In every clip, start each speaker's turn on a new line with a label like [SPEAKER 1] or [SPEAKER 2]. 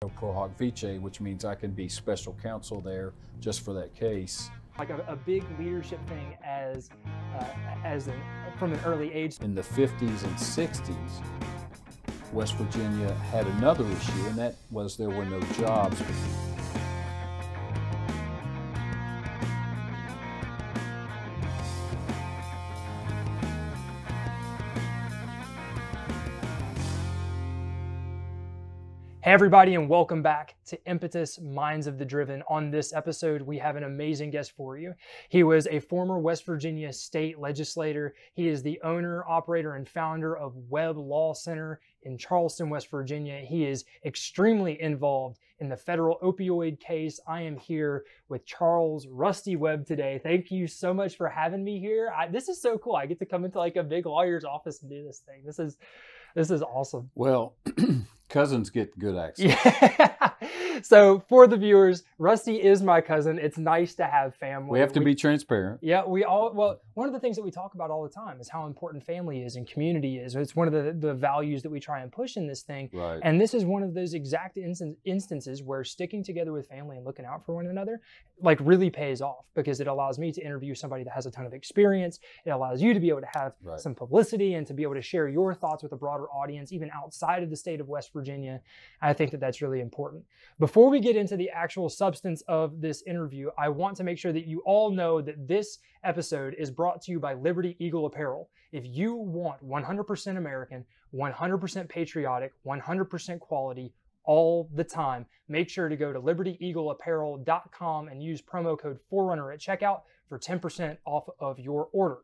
[SPEAKER 1] Pro hoc vice, which means I can be special counsel there just for that case.
[SPEAKER 2] Like a big leadership thing from an early age.
[SPEAKER 1] In the 50s and 60s, West Virginia had another issue, and that was there were no jobs.
[SPEAKER 2] Hey everybody, and welcome back to Impetus, Minds of the Driven. On this episode, we have an amazing guest for you. He was a former West Virginia state legislator. He is the owner, operator, and founder of Webb Law Center in Charleston, West Virginia. He is extremely involved in the federal opioid case. I am here with Charles Rusty Webb today. Thank you so much for having me here. This is so cool. I get to come into like a big lawyer's office and do this thing. This is awesome.
[SPEAKER 1] Well, cousins get good access.
[SPEAKER 2] Yeah. So for the viewers, Rusty is my cousin. It's nice to have family.
[SPEAKER 1] We have to be transparent.
[SPEAKER 2] Yeah, well, one of the things that we talk about all the time is how important family is and community is. It's one of the values that we try and push in this thing.
[SPEAKER 1] Right.
[SPEAKER 2] And this is one of those exact instances where sticking together with family and looking out for one another like really pays off, because it allows me to interview somebody that has a ton of experience. It allows you to be able to have some publicity and to be able to share your thoughts with a broader audience, even outside of the state of West Virginia. I think that that's really important. Before we get into the actual substance of this interview, I want to make sure that you all know that this episode is brought to you by Liberty Eagle Apparel. If you want 100% American, 100% patriotic, 100% quality all the time, make sure to go to libertyeagleapparel.com and use promo code Forerunner at checkout for 10% off of your order.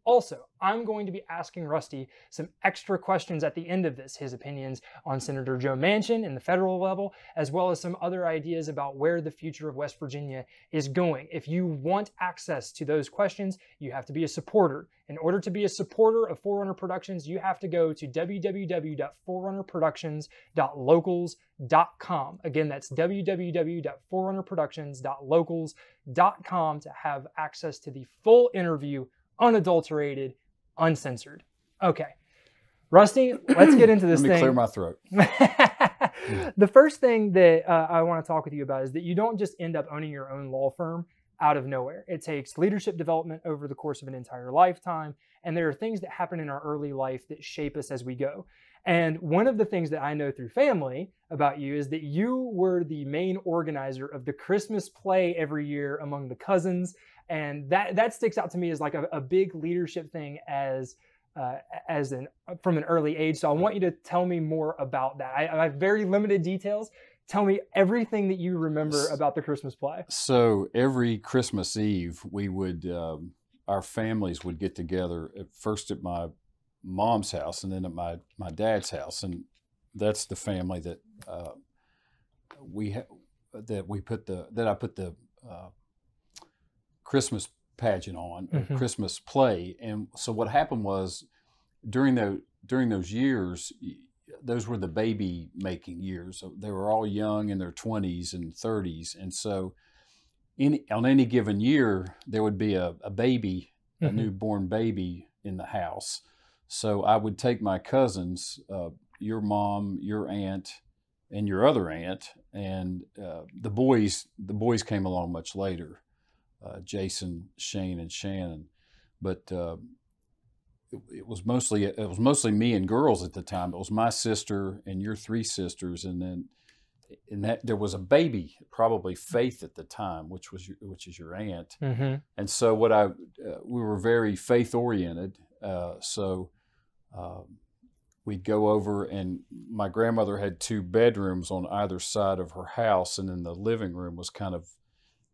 [SPEAKER 2] Also, I'm going to be asking Rusty some extra questions at the end of this, his opinions on Senator Joe Manchin in the federal level, as well as some other ideas about where the future of West Virginia is going. If you want access to those questions, you have to be a supporter. In order to be a supporter of Forerunner Productions, you have to go to www.forerunnerproductions.locals.com. Again, that's www.forerunnerproductions.locals.com to have access to the full interview, unadulterated, uncensored. Okay, Rusty, let's get into this
[SPEAKER 1] thing. Let me clear my throat.
[SPEAKER 2] The first thing that I want to talk with you about is that you don't just end up owning your own law firm out of nowhere. It takes leadership development over the course of an entire lifetime, and there are things that happen in our early life that shape us as we go. And one of the things that I know through family about you is that you were the main organizer of the Christmas play every year among the cousins. And that sticks out to me as like a big leadership thing from an early age. So I want you to tell me more about that. I have very limited details. Tell me everything that you remember about the Christmas play.
[SPEAKER 1] So every Christmas Eve, we would, our families would get together at first at my mom's house and then at my dad's house. And that's the family that I put the Christmas pageant on, Christmas play. And so what happened was during those years, those were the baby making years. So they were all young in their 20s and 30s. And so on any given year, there would be a baby, a newborn baby in the house. So I would take my cousins, your mom, your aunt, and your other aunt, and the boys came along much later. Jason, Shane, and Shannon, but it was mostly me and girls at the time. It was my sister and your three sisters, and then there was a baby, probably Faith at the time, which is your aunt. And so we were very faith oriented. So we'd go over, and my grandmother had 2 bedrooms on either side of her house, and then the living room was kind of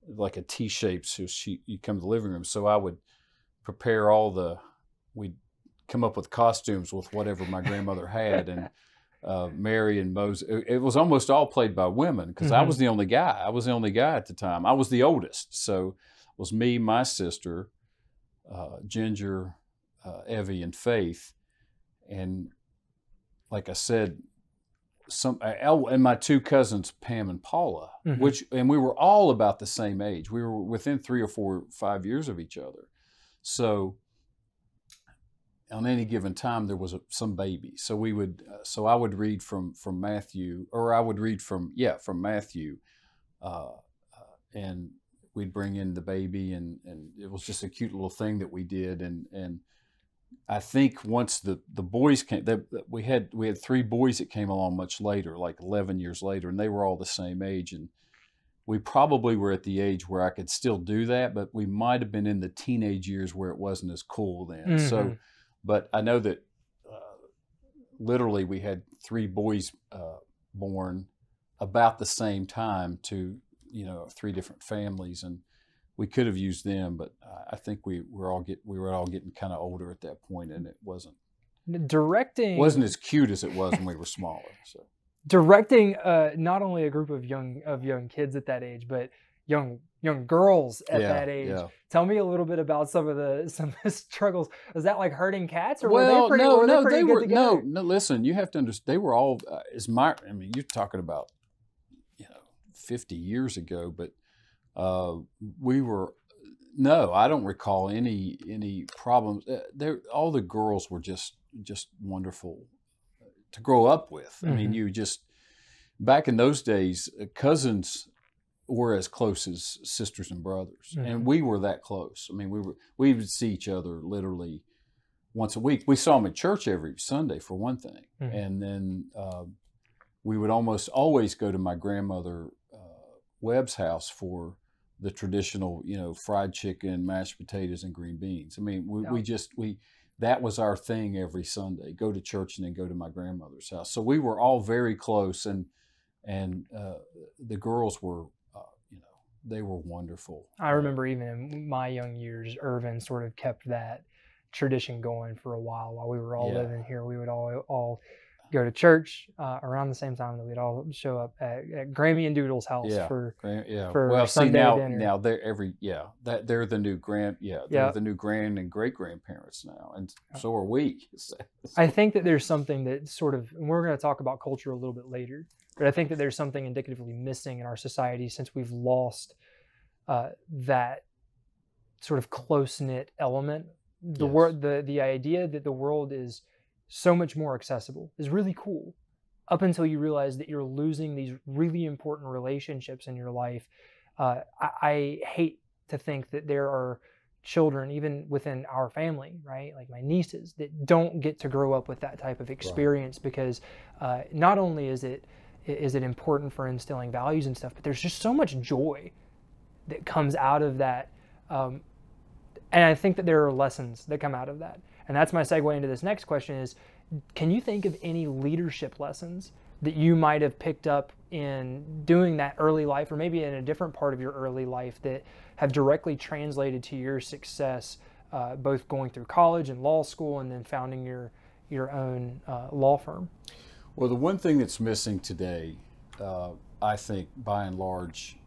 [SPEAKER 1] like a T-shape, so you come to the living room. So I would prepare we'd come up with costumes with whatever my grandmother had, and Mary and Moses. It was almost all played by women, because I was the only guy. I was the only guy at the time. I was the oldest, so it was me, my sister, Ginger, Evie, and Faith, and like I said, and my 2 cousins, Pam and Paula, and we were all about the same age. We were within 3 or 4 or 5 years of each other. So on any given time there was some baby. So we would, so I would read from Matthew, or I would read from Matthew, and we'd bring in the baby, and it was just a cute little thing that we did. And I think once the boys came, we had 3 boys that came along much later, like 11 years later, and they were all the same age. And we probably were at the age where I could still do that, but we might have been in the teenage years where it wasn't as cool then. Mm-hmm. So, but I know that literally we had 3 boys born about the same time to, 3 different families, and we could have used them, but I think we were all getting kind of older at that point, and it wasn't as cute as it was when we were smaller. So
[SPEAKER 2] directing not only a group of young kids at that age, but young girls at that age. Yeah. Tell me a little bit about some of the struggles. Was that like herding cats, or were they pretty good together?
[SPEAKER 1] No. Listen, you have to understand. They were all. You're talking about 50 years ago, but we were. No, I don't recall any problems. All the girls were just wonderful to grow up with. Mm-hmm. I mean, back in those days, cousins were as close as sisters and brothers, mm-hmm. and we were that close. I mean, we would see each other literally once a week. We saw them at church every Sunday for one thing, mm-hmm. and then we would almost always go to my grandmother Webb's house for the traditional, fried chicken, mashed potatoes, and green beans. I mean, that was our thing every Sunday. Go to church and then go to my grandmother's house. So we were all very close, and the girls were, they were wonderful.
[SPEAKER 2] I remember even in my young years, Irvin sort of kept that tradition going for a while we were all living here. We would all go to church around the same time that we'd all show up at Grammy and Doodle's house for Sunday dinner.
[SPEAKER 1] Now they're the new they're the new grand and great grandparents now, and so are we.
[SPEAKER 2] I think that there's something that sort of, and we're going to talk about culture a little bit later, but I think that there's something indicatively missing in our society since we've lost that sort of close-knit element. The idea that the world is so much more accessible is really cool, up until you realize that you're losing these really important relationships in your life. I hate to think that there are children, even within our family, right, like my nieces, that don't get to grow up with that type of experience, right. Because not only is it important for instilling values and stuff, but there's just so much joy that comes out of that. And I think that there are lessons that come out of that. And that's my segue into this next question is, can you think of any leadership lessons that you might have picked up in doing that early life, or maybe in a different part of your early life, that have directly translated to your success, both going through college and law school and then founding your own law firm?
[SPEAKER 1] Well, the one thing that's missing today, I think by and large,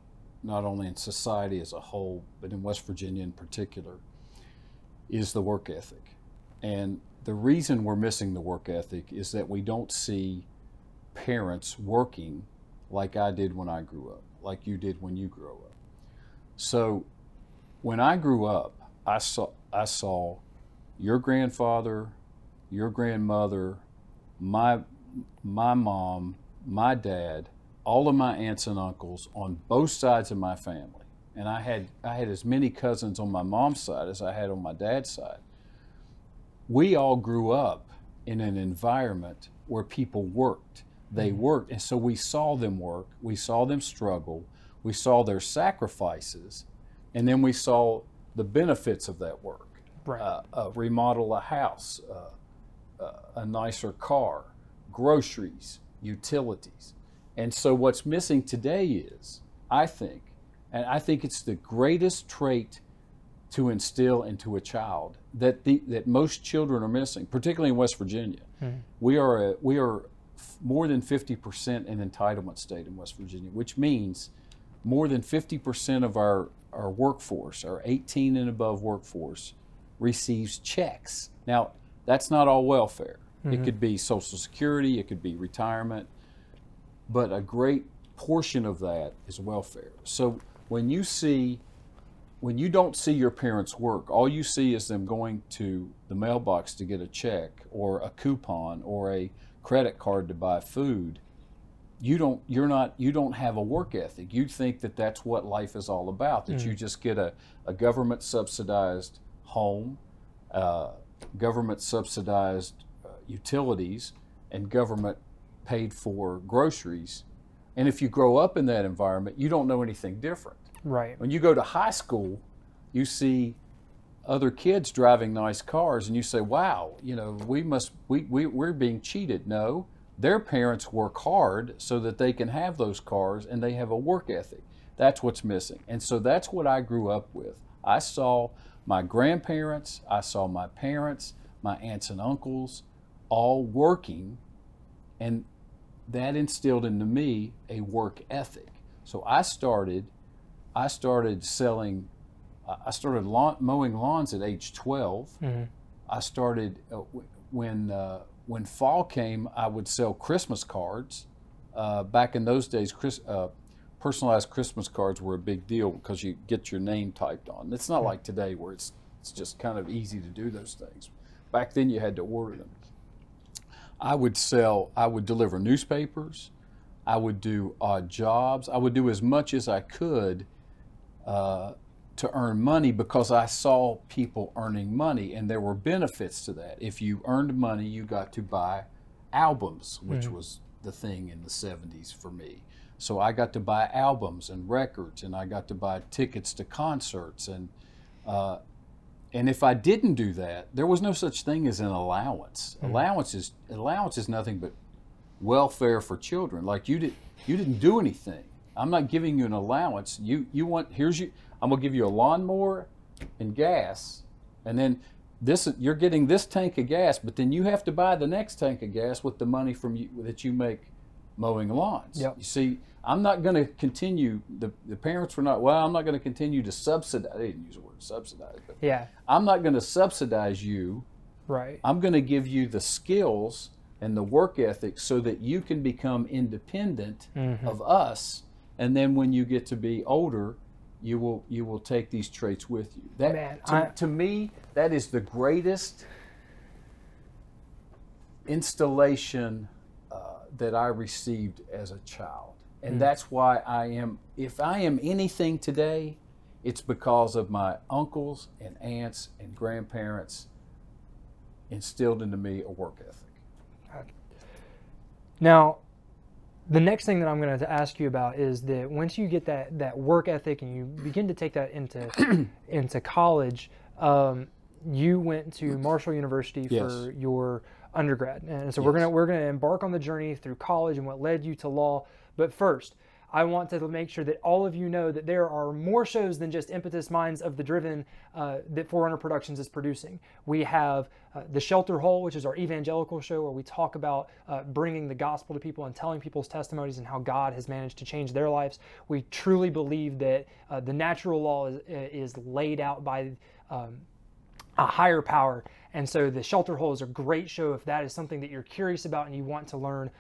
[SPEAKER 1] not only in society as a whole, but in West Virginia in particular, is the work ethic. And the reason we're missing the work ethic is that we don't see parents working like I did when I grew up, like you did when you grew up. So when I grew up, I saw your grandfather, your grandmother, my mom, my dad, all of my aunts and uncles on both sides of my family. And I had as many cousins on my mom's side as I had on my dad's side. We all grew up in an environment where people worked. They worked, and so we saw them work, we saw them struggle, we saw their sacrifices, and then we saw the benefits of that work.
[SPEAKER 2] Right.
[SPEAKER 1] Remodel a house, a nicer car, groceries, utilities. And so what's missing today is, I think it's the greatest trait to instill into a child that most children are missing, particularly in West Virginia. Mm-hmm. We are more than 50% an entitlement state in West Virginia, which means more than 50% of our workforce, our 18 and above workforce, receives checks. Now, that's not all welfare. Mm-hmm. It could be Social Security, it could be retirement, but a great portion of that is welfare. So when you see when you don't see your parents work, all you see is them going to the mailbox to get a check or a coupon or a credit card to buy food. You don't have a work ethic. You think that that's what life is all about, that you just get a government subsidized home, government subsidized utilities, and government paid for groceries. And if you grow up in that environment, you don't know anything different.
[SPEAKER 2] Right.
[SPEAKER 1] When you go to high school, you see other kids driving nice cars and you say, wow, you know, we're being cheated. No, their parents work hard so that they can have those cars, and they have a work ethic. That's what's missing. And so that's what I grew up with. I saw my grandparents, I saw my parents, my aunts and uncles all working, and that instilled into me a work ethic. So I started mowing lawns at age 12.
[SPEAKER 2] Mm-hmm.
[SPEAKER 1] I started when fall came, I would sell Christmas cards. Back in those days, personalized Christmas cards were a big deal because you get your name typed on. It's not like today where it's just kind of easy to do those things. Back then you had to order them. I would deliver newspapers. I would do odd jobs. I would do as much as I could to earn money, because I saw people earning money, and there were benefits to that. If you earned money, you got to buy albums, which was the thing in the 70s for me. So I got to buy albums and records, and I got to buy tickets to concerts, and if I didn't do that, there was no such thing as an allowance. Allowance is nothing but welfare for children. Like you didn't do anything. I'm not giving you an allowance. I'm gonna give you a lawnmower and gas, and then you're getting this tank of gas, but then you have to buy the next tank of gas with the money that you make mowing lawns.
[SPEAKER 2] Yep.
[SPEAKER 1] You see, I'm not going to continue. The parents were not. Well, I'm not going to continue to subsidize. They didn't use the word subsidize, but
[SPEAKER 2] yeah,
[SPEAKER 1] I'm not going to subsidize you.
[SPEAKER 2] Right.
[SPEAKER 1] I'm going to give you the skills and the work ethic so that you can become independent of us. And then when you get to be older, you will take these traits with you. To me, that is the greatest installation that I received as a child. And that's why if I am anything today, it's because of my uncles and aunts and grandparents instilled into me a work ethic.
[SPEAKER 2] Now, the next thing that I'm going to ask you about is that once you get that work ethic and you begin to take that into college, you went to Marshall University for your undergrad, and so we're gonna embark on the journey through college and what led you to law. But first, I want to make sure that all of you know that there are more shows than just Impetus Minds of the Driven that Forerunner Productions is producing. We have The Shelter Hole, which is our evangelical show where we talk about bringing the gospel to people and telling people's testimonies and how God has managed to change their lives. We truly believe that the natural law is laid out by a higher power. And so The Shelter Hole is a great show if that is something that you're curious about and you want to learn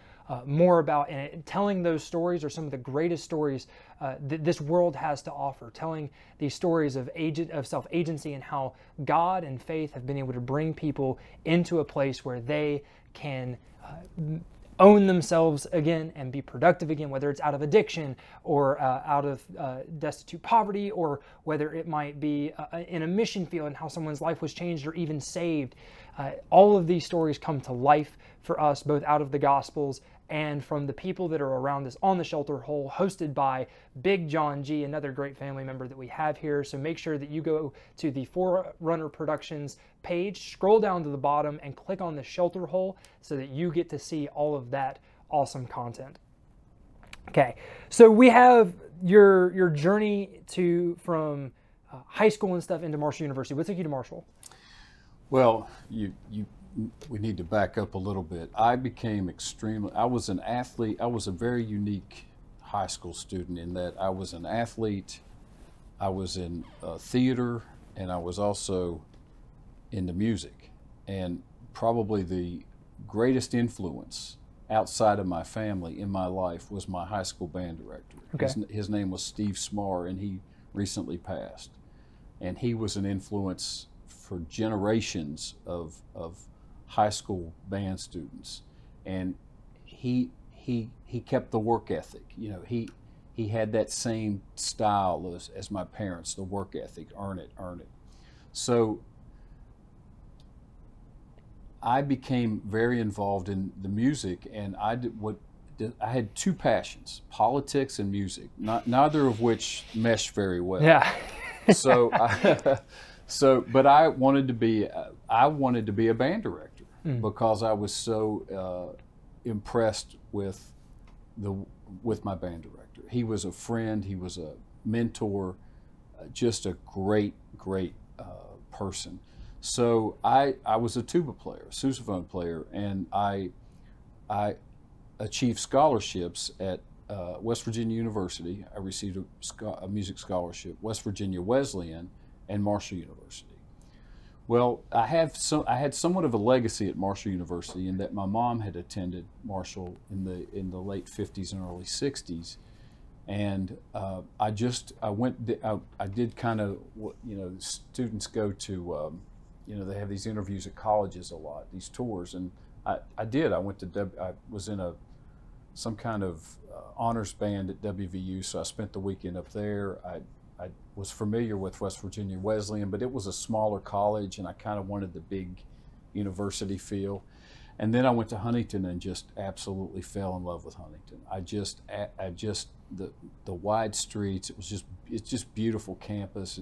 [SPEAKER 2] more about. And telling those stories are some of the greatest stories that this world has to offer. Telling these stories of self-agency and how God and faith have been able to bring people into a place where they can own themselves again and be productive again, whether it's out of addiction or out of destitute poverty, or whether it might be in a mission field and how someone's life was changed or even saved. All of these stories come to life for us, both out of the Gospels and from the people that are around us on The Shelter Hole, hosted by Big John G, another great family member that we have here. So make sure that you go to the Forerunner Productions page, scroll down to the bottom, and click on The Shelter Hole so that you get to see all of that awesome content. Okay, so we have your journey from high school and stuff into Marshall University. What took you to Marshall?
[SPEAKER 1] Well, we need to back up a little bit. I was an athlete. I was a very unique high school student in that I was an athlete, I was in theater, and I was also into music. And probably the greatest influence outside of my family in my life was my high school band director.
[SPEAKER 2] Okay.
[SPEAKER 1] His name was Steve Smar, and he recently passed. and he was an influence for generations of high school band students, and he kept the work ethic. You know, he had that same style as my parents, the work ethic, earn it. So I became very involved in the music, and I had two passions: politics and music. Neither of which meshed very well.
[SPEAKER 2] Yeah.
[SPEAKER 1] But I wanted to be a band director because I was so impressed with my band director. He was a friend. He was a mentor. Just a great person. So I was a tuba player, sousaphone player, and I achieved scholarships at West Virginia University. I received a music scholarship, West Virginia Wesleyan, and Marshall University. Well, I had somewhat of a legacy at Marshall University in that my mom had attended Marshall in the late 50s and early 60s, and I did kind of what, you know, students go to, you know, they have these interviews at colleges a lot, these tours, and I did. I was in some kind of honors band at WVU, so I spent the weekend up there. I was familiar with West Virginia Wesleyan, but it was a smaller college, and I kind of wanted the big university feel. And then I went to Huntington and just absolutely fell in love with Huntington. The wide streets. It's just beautiful campus,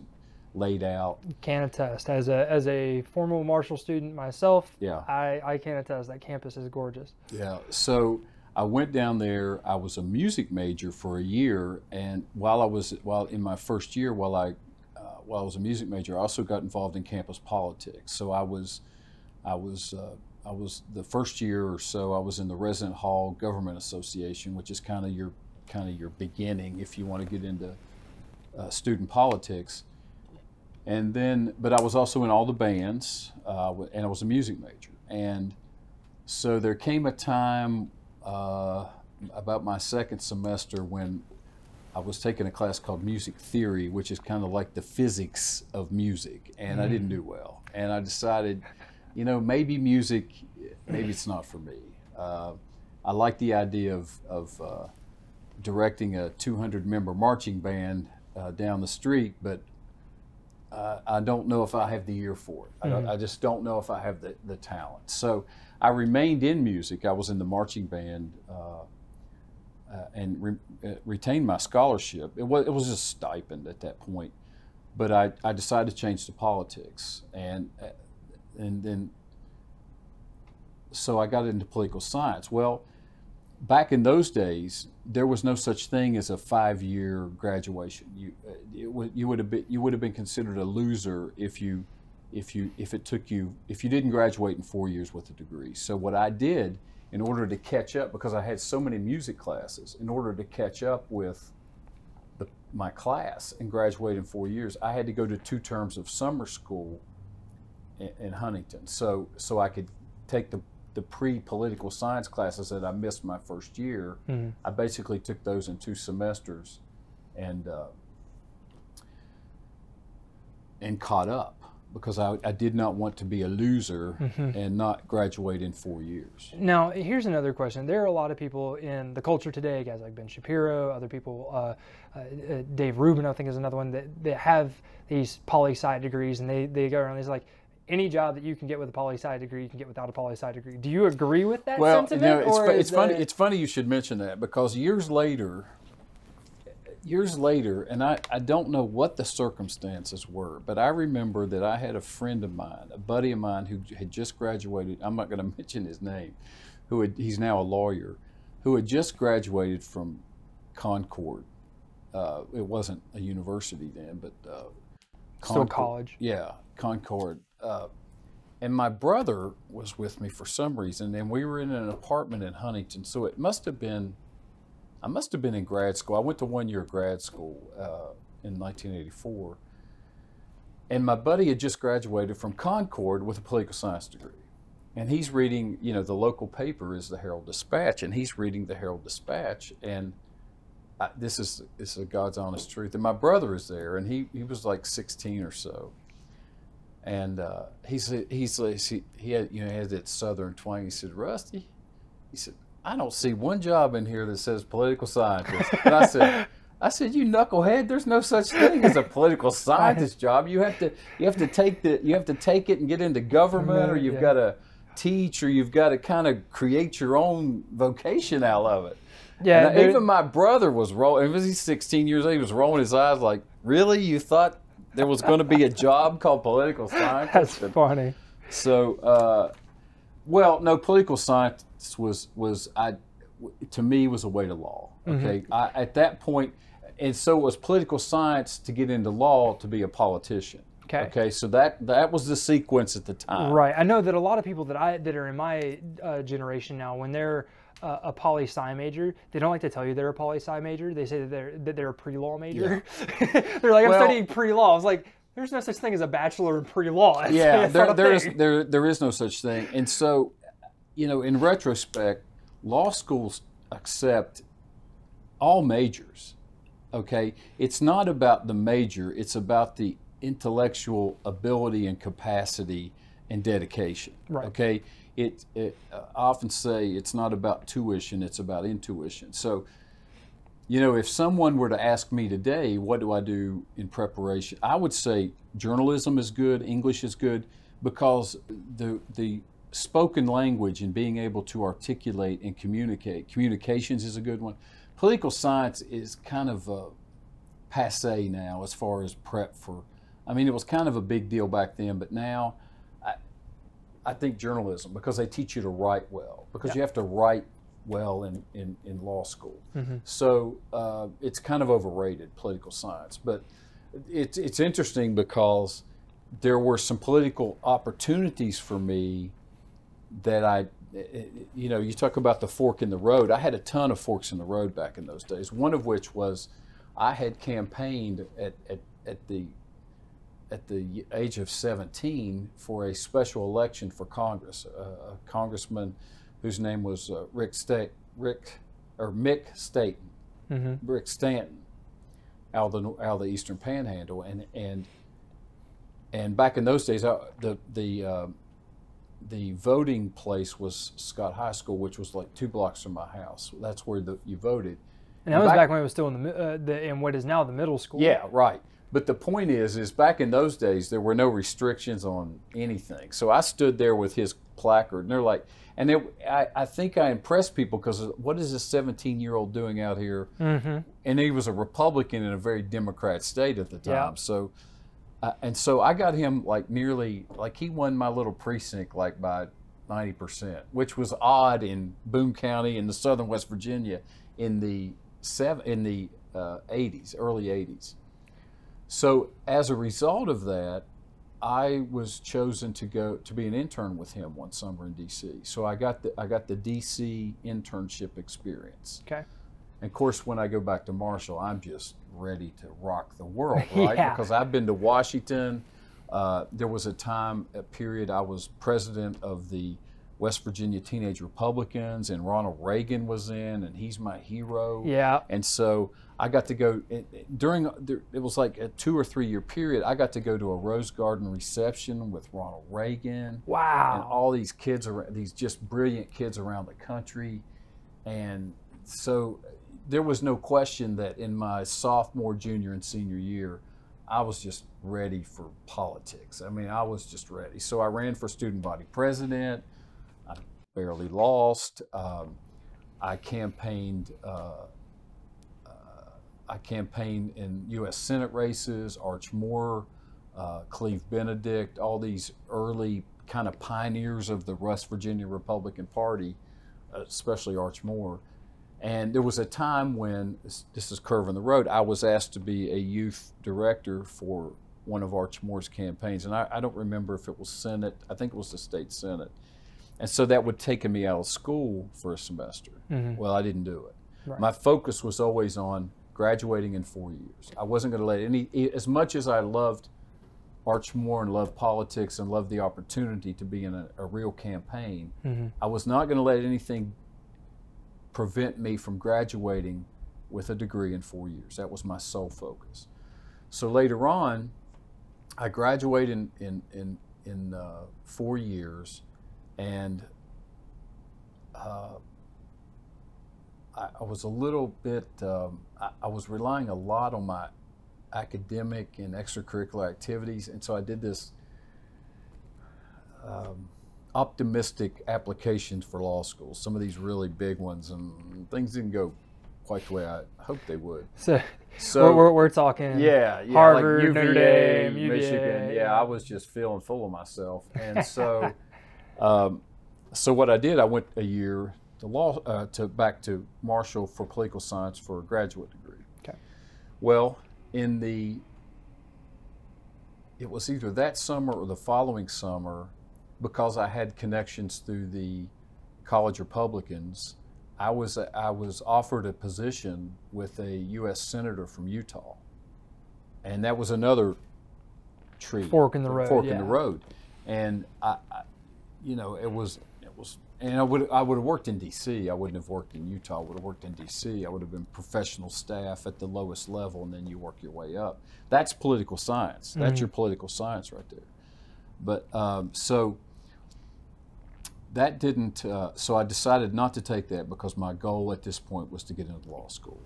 [SPEAKER 1] laid out.
[SPEAKER 2] Can attest, as a former Marshall student myself.
[SPEAKER 1] Yeah,
[SPEAKER 2] I can attest that campus is gorgeous.
[SPEAKER 1] Yeah. So I went down there. I was a music major for a year, and while in my first year, while I was a music major, I also got involved in campus politics. So I was the first year or so, I was in the Resident Hall Government Association, which is kind of your beginning if you want to get into student politics. And then, but I was also in all the bands, and I was a music major. And so there came a time about my second semester when I was taking a class called music theory, which is kind of like the physics of music, and I didn't do well. And I decided, you know, maybe it's not for me. I like the idea of directing a 200-member marching band down the street, but I don't know if I have the ear for it. I just don't know if I have the talent. So I remained in music. I was in the marching band and retained my scholarship. It was a stipend at that point, but I decided to change to politics, and then so I got into political science. Well, back in those days, there was no such thing as a 5-year graduation. You would have been considered a loser if you didn't graduate in 4 years with a degree. So what I did, in order to catch up, because I had so many music classes, in order to catch up with my class and graduate in 4 years, I had to go to 2 terms of summer school in Huntington. So I could take the pre-political science classes that I missed my first year. I basically took those in 2 semesters and caught up, because I did not want to be a loser and not graduate in 4 years.
[SPEAKER 2] Now, here's another question. There are a lot of people in the culture today, guys like Ben Shapiro, other people, Dave Rubin, I think, is another one, that have these poli-sci degrees, and they go around, these like, any job that you can get with a poli-sci degree, you can get without a poli-sci degree. Do you agree with that sentiment?
[SPEAKER 1] Well, it's funny you should mention that, because years later, and I don't know what the circumstances were, but I remember that I had a friend of mine, a buddy of mine, who had just graduated. I'm not going to mention his name. He's now a lawyer, who had just graduated from Concord. It wasn't a university then, but
[SPEAKER 2] still college.
[SPEAKER 1] Yeah, Concord. And my brother was with me for some reason, and we were in an apartment in Huntington. So I must have been in grad school. I went to 1 year of grad school in 1984. And my buddy had just graduated from Concord with a political science degree. And he's reading, the local paper is the Herald Dispatch, and he's reading the Herald Dispatch. And this is God's honest truth. And my brother is there, and he was like 16 or so, and he had he had that Southern twang. He said, "Rusty," he said, "I don't see one job in here that says political scientist." And I said, "You knucklehead! There's no such thing as a political scientist job. You have to take it and get into government, or you've got to teach, or you've got to kind of create your own vocation out of it." Yeah, and even my brother was rolling. He's 16 years old. He was rolling his eyes like, "Really? You thought there was going to be a job called political scientist?"
[SPEAKER 2] That's funny.
[SPEAKER 1] So, well, no, political science to me was a way to law. Okay, at that point, and so it was political science to get into law to be a politician. Okay, so that was the sequence at the time.
[SPEAKER 2] Right. I know that a lot of people that are in my generation now, when they're a poli-sci major, they don't like to tell you they're a poli-sci major. They say that they're a pre-law major. Yeah. They're like, I'm studying pre-law. I was like, there's no such thing as a bachelor in pre-law.
[SPEAKER 1] Yeah, there is no such thing. And so, in retrospect, law schools accept all majors. Okay, it's not about the major; it's about the intellectual ability and capacity and dedication.
[SPEAKER 2] Right.
[SPEAKER 1] Okay. I often say it's not about tuition, it's about intuition. So, if someone were to ask me today, what do I do in preparation? I would say journalism is good, English is good, because the spoken language and being able to articulate and communications is a good one. Political science is kind of passé now as far as prep for, it was kind of a big deal back then, but now I think journalism, because they teach you to write well, because you have to write well in law school. So it's kind of overrated, political science. But it's interesting because there were some political opportunities for me that you talk about the fork in the road. I had a ton of forks in the road back in those days, one of which was I had campaigned at the age of 17 for a special election for Congress, a congressman whose name was Mick Staten, Rick Stanton, out of the Eastern Panhandle, and back in those days, the voting place was Scott High School, which was like 2 blocks from my house. That's where you voted.
[SPEAKER 2] And that was back when it was still in what is now the middle school.
[SPEAKER 1] Yeah, right. But the point is back in those days, there were no restrictions on anything. So I stood there with his placard, and they're like, I think I impressed people because what is this 17-year-old doing out here? And he was a Republican in a very Democrat state at the time. Yeah. So, so I got him he won my little precinct by 90%, which was odd in Boone County in the southern West Virginia in the 80s, early 80s. So as a result of that, I was chosen to go to be an intern with him one summer in D.C. So I got the D.C. internship experience.
[SPEAKER 2] Okay.
[SPEAKER 1] And of course, when I go back to Marshall, I'm just ready to rock the world, right?
[SPEAKER 2] Yeah.
[SPEAKER 1] Because I've been to Washington. There was a period I was president of the West Virginia Teenage Republicans, and Ronald Reagan was in, and he's my hero.
[SPEAKER 2] Yeah.
[SPEAKER 1] And so I got to go it was like a 2 or 3 year period. I got to go to a Rose Garden reception with Ronald Reagan.
[SPEAKER 2] Wow.
[SPEAKER 1] And all these kids, these just brilliant kids around the country. And so there was no question that in my sophomore, junior, and senior year, I was just ready for politics. I was just ready. So I ran for student body president. I barely lost. I campaigned in U.S. Senate races, Arch Moore, Cleve Benedict, all these early kind of pioneers of the West Virginia Republican Party, especially Arch Moore. And there was a time when, this is curving the road, I was asked to be a youth director for one of Arch Moore's campaigns. And I don't remember if it was Senate, I think it was the state Senate. And so that would take me out of school for a semester. Well, I didn't do it. Right. My focus was always on graduating in 4 years. I wasn't going to let as much as I loved Arch Moore and loved politics and loved the opportunity to be in a real campaign, I was not going to let anything prevent me from graduating with a degree in 4 years. That was my sole focus. So later on, I graduated in 4 years, and I was a little bit, I was relying a lot on my academic and extracurricular activities, and so I did this optimistic applications for law school, some of these really big ones, and things didn't go quite the way I hoped they would.
[SPEAKER 2] So we're talking Harvard,
[SPEAKER 1] like UVA,
[SPEAKER 2] Notre Dame,
[SPEAKER 1] Michigan.
[SPEAKER 2] UVA.
[SPEAKER 1] Yeah, I was just feeling full of myself, and so so what I did, I went a year to back to Marshall for political science for a graduate degree.
[SPEAKER 2] Okay.
[SPEAKER 1] Well, it was either that summer or the following summer, because I had connections through the college Republicans, I was offered a position with a U.S. senator from Utah, and that was another
[SPEAKER 2] fork in the road.
[SPEAKER 1] In the road, and it was, and I would have worked in D.C. I wouldn't have worked in Utah. I would have worked in D.C. I would have been professional staff at the lowest level, and then you work your way up. That's political science. That's your political science right there. But so that didn't. So I decided not to take that because my goal at this point was to get into law school.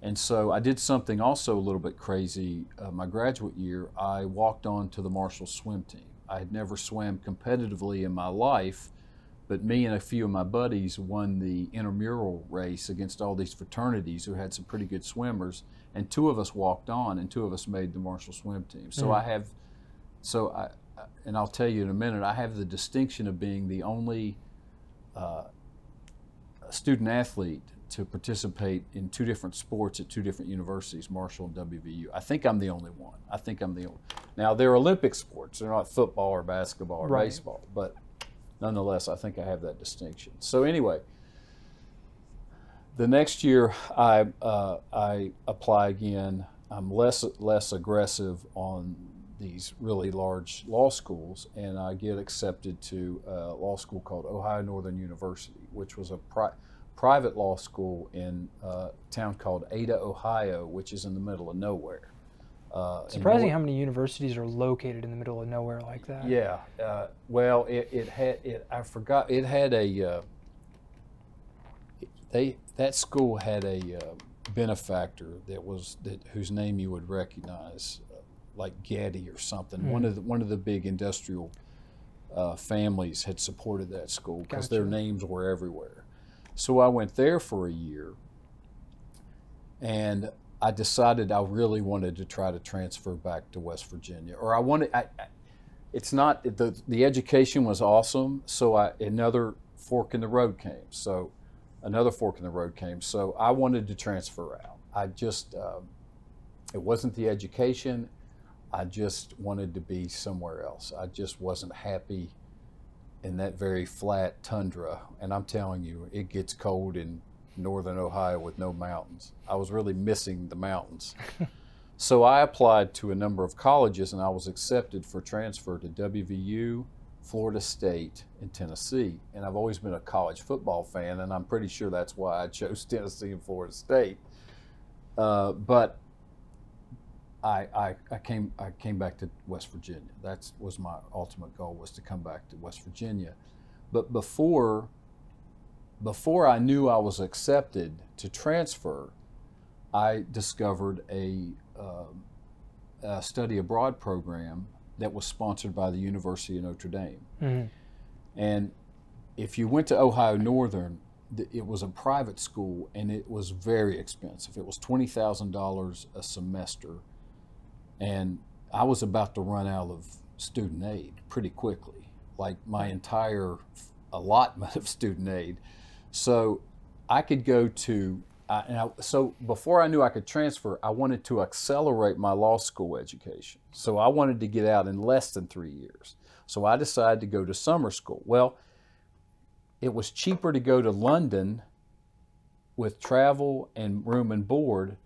[SPEAKER 1] And so I did something also a little bit crazy. My graduate year, I walked on to the Marshall swim team. I had never swam competitively in my life, but me and a few of my buddies won the intramural race against all these fraternities who had some pretty good swimmers, and 2 of us walked on, and 2 of us made the Marshall swim team. So and I'll tell you in a minute, I have the distinction of being the only student athlete to participate in 2 different sports at 2 different universities, Marshall and WVU. I think I'm the only one. Now, they're Olympic sports. They're not football or basketball or baseball, but nonetheless, I think I have that distinction. So anyway, the next year I apply again. I'm less aggressive on these really large law schools, and I get accepted to a law school called Ohio Northern University, which was a private law school in a town called Ada, Ohio, which is in the middle of nowhere.
[SPEAKER 2] Surprising how many universities are located in the middle of nowhere like that.
[SPEAKER 1] Yeah. Well, that school had a benefactor whose name you would recognize, like Getty or something. One of the big industrial families had supported that school because their names were everywhere. So I went there for a year, and I decided I really wanted to try to transfer back to West Virginia, or it's not, the education was awesome, so another fork in the road came. So I wanted to transfer out. It wasn't the education, I just wanted to be somewhere else. I just wasn't happy in that very flat tundra, and I'm telling you, it gets cold in northern Ohio with no mountains. I was really missing the mountains. So I applied to a number of colleges, and I was accepted for transfer to WVU, Florida State, and Tennessee. And I've always been a college football fan, and I'm pretty sure that's why I chose Tennessee and Florida State. But I came back to West Virginia. That was my ultimate goal, was to come back to West Virginia. But before I knew I was accepted to transfer, I discovered a study abroad program that was sponsored by the University of Notre Dame. And if you went to Ohio Northern, it was a private school, and it was very expensive. It was $20,000 a semester, and I was about to run out of student aid pretty quickly, like my entire allotment of student aid. So I could go to, so before I knew I could transfer, I wanted to accelerate my law school education. So I wanted to get out in less than 3 years. So I decided to go to summer school. Well, it was cheaper to go to London with travel and room and board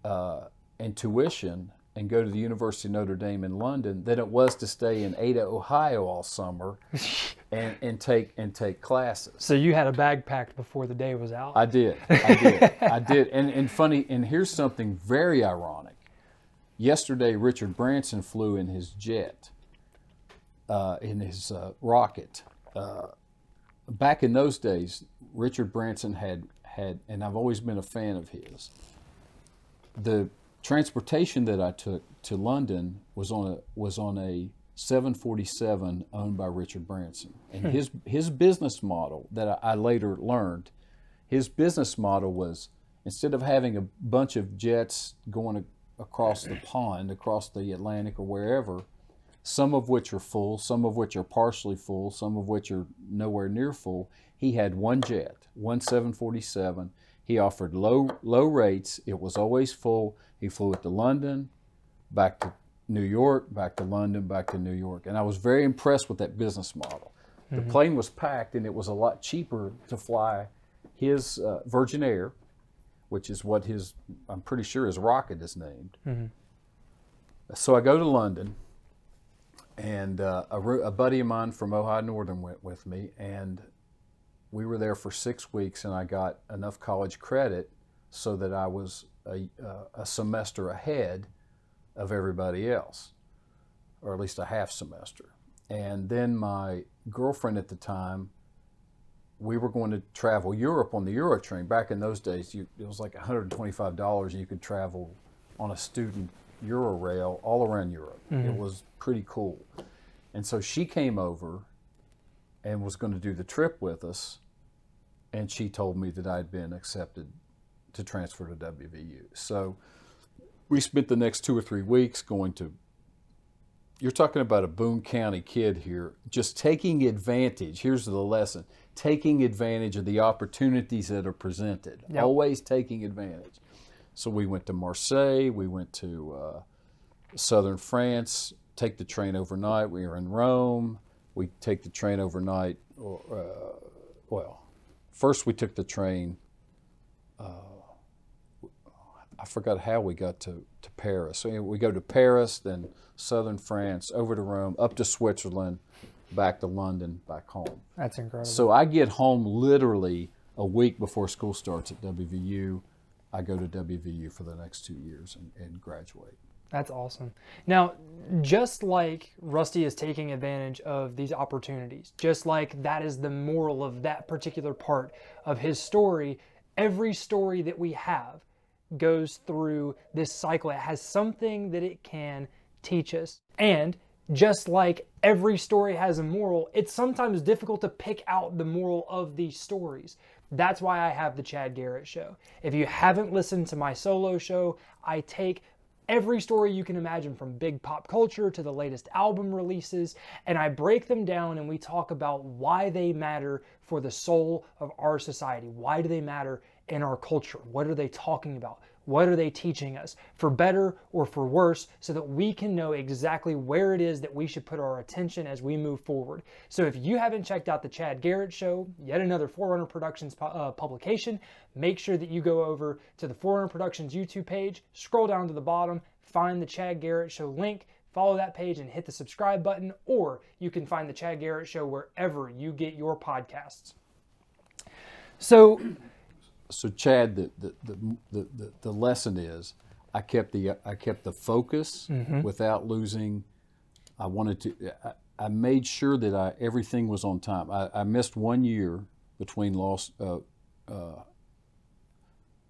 [SPEAKER 1] and tuition and go to the University of Notre Dame in London than it was to stay in Ada, Ohio all summer and take classes.
[SPEAKER 2] So you had a bag packed before the day was out.
[SPEAKER 1] I did. And funny, and here's something very ironic. Yesterday, Richard Branson flew in his jet, in his rocket. Back in those days, Richard Branson had, and I've always been a fan of his. The transportation that I took to London was on a 747 owned by Richard Branson, and his business model that I later learned, his business model was, instead of having a bunch of jets going across the pond, across the Atlantic or wherever, some of which are full, some of which are partially full, some of which are nowhere near full, he had one jet, one 747. He offered low rates. It was always full. He flew it to London, back to New York, back to London, back to New York. And I was very impressed with that business model. The plane was packed, and it was a lot cheaper to fly his Virgin Air, which is what I'm pretty sure his rocket is named. So I go to London, and a buddy of mine from Ohio Northern went with me, and we were there for 6 weeks, and I got enough college credit so that I was a semester ahead of everybody else, or at least a half semester. And then my girlfriend at the time, we were going to travel Europe on the Euro train. Back in those days, it was like $125, and you could travel on a student Euro rail all around Europe. It was pretty cool. And so she came over and was going to do the trip with us, and she told me that I'd been accepted to transfer to WVU. So we spent the next 2 or 3 weeks going to, you're talking about a Boone County kid here, just taking advantage, here's the lesson, taking advantage of the opportunities that are presented, always taking advantage. So we went to Marseille, we went to southern France, take the train overnight, we were in Rome, we take the train overnight, well, first we took the train, I forgot how we got to Paris. So we go to Paris, then southern France, over to Rome, up to Switzerland, back to London, back home.
[SPEAKER 2] That's incredible.
[SPEAKER 1] So I get home literally a week before school starts at WVU. I go to WVU for the next 2 years and graduate.
[SPEAKER 2] That's awesome. Now, just like Rusty is taking advantage of these opportunities, just like that is the moral of that particular part of his story, every story that we have goes through this cycle. It has something that it can teach us. And just like every story has a moral, it's sometimes difficult to pick out the moral of these stories. That's why I have the Chad Garrett Show. If you haven't listened to my solo show, I take every story you can imagine, from big pop culture to the latest album releases, and I break them down and we talk about why they matter for the soul of our society. Why do they matter in our culture? What are they talking about? What are they teaching us, for better or for worse, so that we can know exactly where it is that we should put our attention as we move forward. So if you haven't checked out the Chad Garrett Show, yet another Forerunner Productions publication, make sure that you go over to the Forerunner Productions YouTube page, scroll down to the bottom, find the Chad Garrett Show link, follow that page and hit the subscribe button, or you can find the Chad Garrett Show wherever you get your podcasts. So
[SPEAKER 1] Chad, the lesson is, I kept the focus without losing. I made sure that everything was on time. I missed 1 year between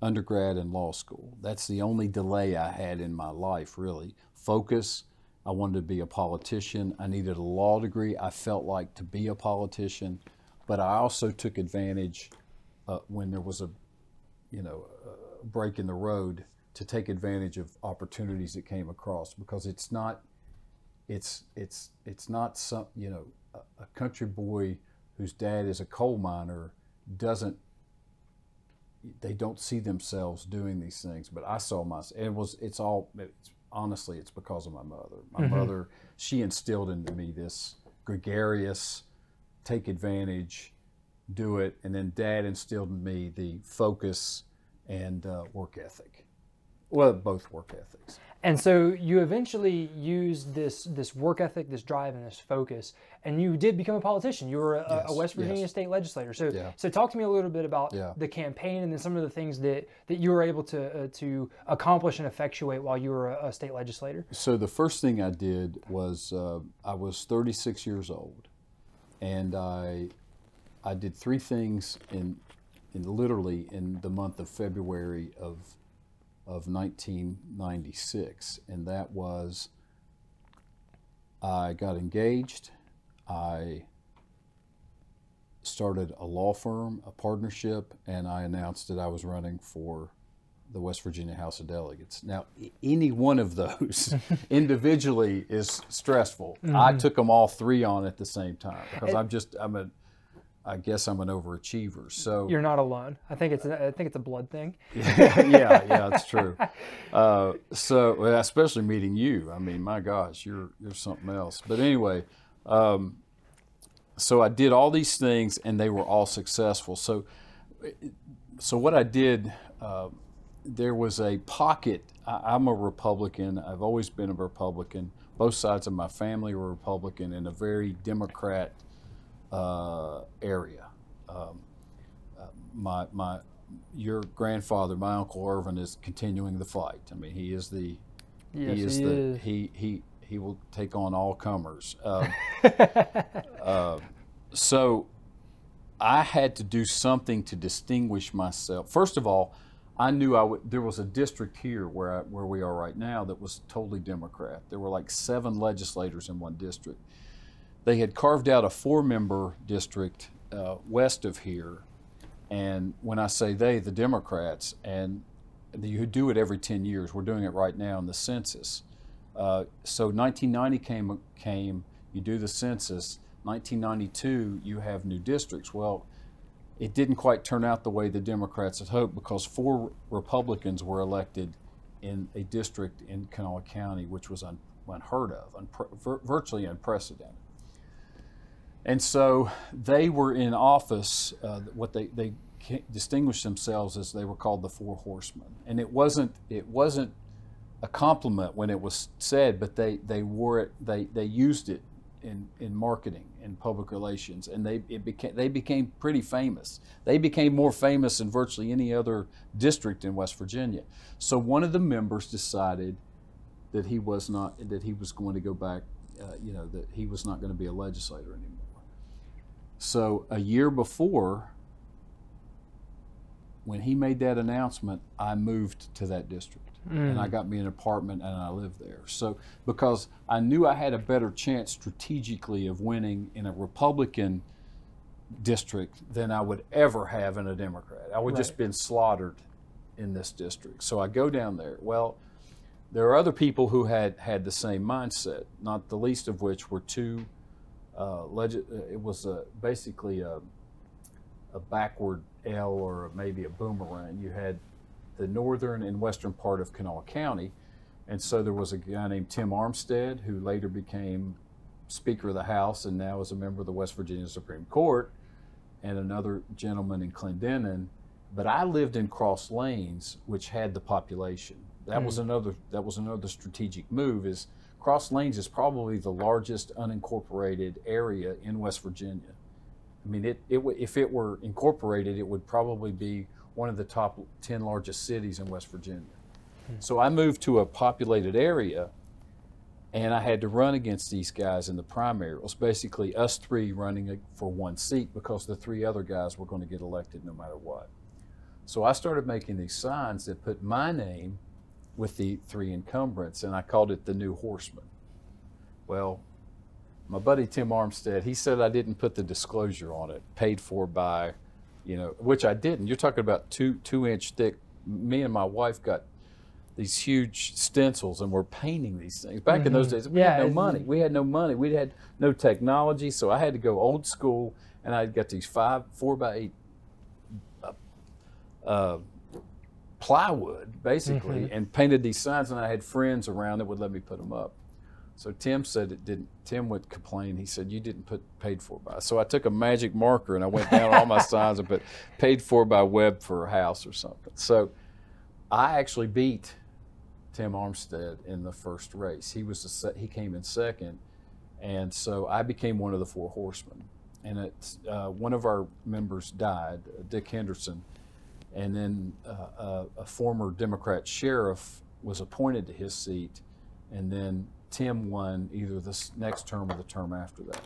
[SPEAKER 1] undergrad and law school. That's the only delay I had in my life, really. Focus. I wanted to be a politician. I needed a law degree, I felt like, to be a politician. But I also took advantage when there was a break in the road, to take advantage of opportunities that came across, because it's not some, a country boy whose dad is a coal miner they don't see themselves doing these things. But I saw honestly, it's because of my mother. My mother, she instilled into me this gregarious, take advantage, do it, and then Dad instilled in me the focus and work ethic. Well, both work ethics.
[SPEAKER 2] And so you eventually used this work ethic, this drive, and this focus, and you did become a politician. You were a West Virginia state legislator. So talk to me a little bit about the campaign and then some of the things that you were able to accomplish and effectuate while you were a state legislator.
[SPEAKER 1] So the first thing I did was I was 36 years old, and I did three things literally in the month of February of 1996, and that was I got engaged, I started a law firm, a partnership, and I announced that I was running for the West Virginia House of Delegates. Now, any one of those individually is stressful. I took them all three on at the same time because I guess I'm an overachiever. So
[SPEAKER 2] you're not alone. I think it's a blood thing.
[SPEAKER 1] yeah, it's true. So especially meeting you, I mean, my gosh, you're something else. But anyway, so I did all these things, and they were all successful. So what I did, there was a pocket. I'm a Republican. I've always been a Republican. Both sides of my family were Republican in a very Democrat area. Your grandfather, my Uncle Irvin, is continuing the fight. I mean, he will take on all comers. So I had to do something to distinguish myself. First of all, I knew there was a district here where we are right now that was totally Democrat. There were like 7 legislators in one district. They had carved out a 4-member district west of here, and when I say they, the Democrats, and you do it every 10 years. We're doing it right now in the census. So 1990 came, you do the census. 1992, you have new districts. Well, it didn't quite turn out the way the Democrats had hoped because 4 Republicans were elected in a district in Kanawha County, which was unheard of, virtually unprecedented. And so they were in office. What they distinguished themselves as they were called the 4 Horsemen, and it wasn't a compliment when it was said, but they used it in marketing and public relations, and they became pretty famous. They became more famous than virtually any other district in West Virginia. So one of the members decided that he was going to go back. That he was not going to be a legislator anymore. So a year before, when he made that announcement, I moved to that district. And I got me an apartment and I lived there. So because I knew I had a better chance strategically of winning in a Republican district than I would ever have in a Democrat. I would just been slaughtered in this district. So I go down there. Well, there are other people who had the same mindset, not the least of which were 2 it was basically a backward L or maybe a boomerang. You had the northern and western part of Kanawha County, and so there was a guy named Tim Armstead who later became Speaker of the House and now is a member of the West Virginia Supreme Court, and another gentleman in Clendenin. But I lived in Cross Lanes, which had the population. That was another strategic move. Is Cross Lanes is probably the largest unincorporated area in West Virginia. I mean, if it were incorporated, it would probably be one of the top 10 largest cities in West Virginia. So I moved to a populated area, and I had to run against these guys in the primary. It was basically us 3 running for 1 seat because the 3 other guys were going to get elected no matter what. So I started making these signs that put my name with the 3 incumbents, and I called it the New Horsemen. Well, my buddy Tim Armstead, he said I didn't put the disclosure on it, paid for by, which I didn't. You're talking about 2-inch thick. Me and my wife got these huge stencils and we're painting these things. Back in those days, we had no money. We had no money. We had no technology, so I had to go old school, and I got these 4x8 plywood, basically, and painted these signs, and I had friends around that would let me put them up. So Tim said it didn't. Tim would complain. He said, you didn't put paid for by. So I took a magic marker and I went down all my signs and put paid for by Webb for a house or something. So I actually beat Tim Armstead in the first race. He came in second, and so I became one of the 4 horsemen. And one of our members died, Dick Henderson, and then a former Democrat sheriff was appointed to his seat, and then Tim won either this next term or the term after that.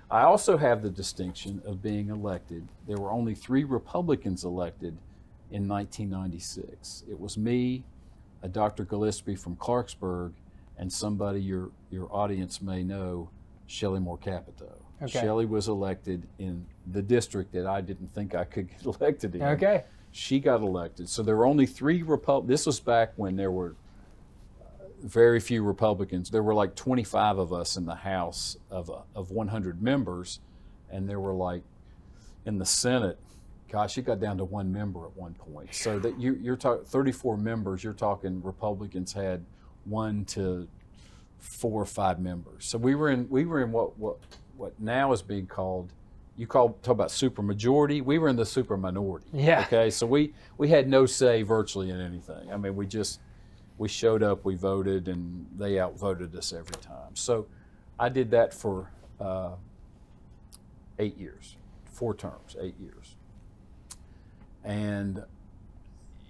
[SPEAKER 1] I also have the distinction of being elected. There were only 3 Republicans elected in 1996. It was me, a Dr. Gillespie from Clarksburg, and somebody your audience may know, Shelley Moore Capito. Okay. Shelley was elected in the district that I didn't think I could get elected in.
[SPEAKER 2] Okay.
[SPEAKER 1] She got elected. So there were only 3 This was back when there were very few Republicans. There were like 25 of us in the House of 100 members, and there were like in the Senate, gosh, it got down to 1 member at one point. So that you're talking 34 members. You're talking Republicans had 1 to 4 or 5 members. So we were in what now is being called. Talk about supermajority. We were in the super minority.
[SPEAKER 2] Yeah.
[SPEAKER 1] Okay. So we had no say virtually in anything. I mean, we showed up, we voted, and they outvoted us every time. So I did that for 8 years, 4 terms, 8 years. And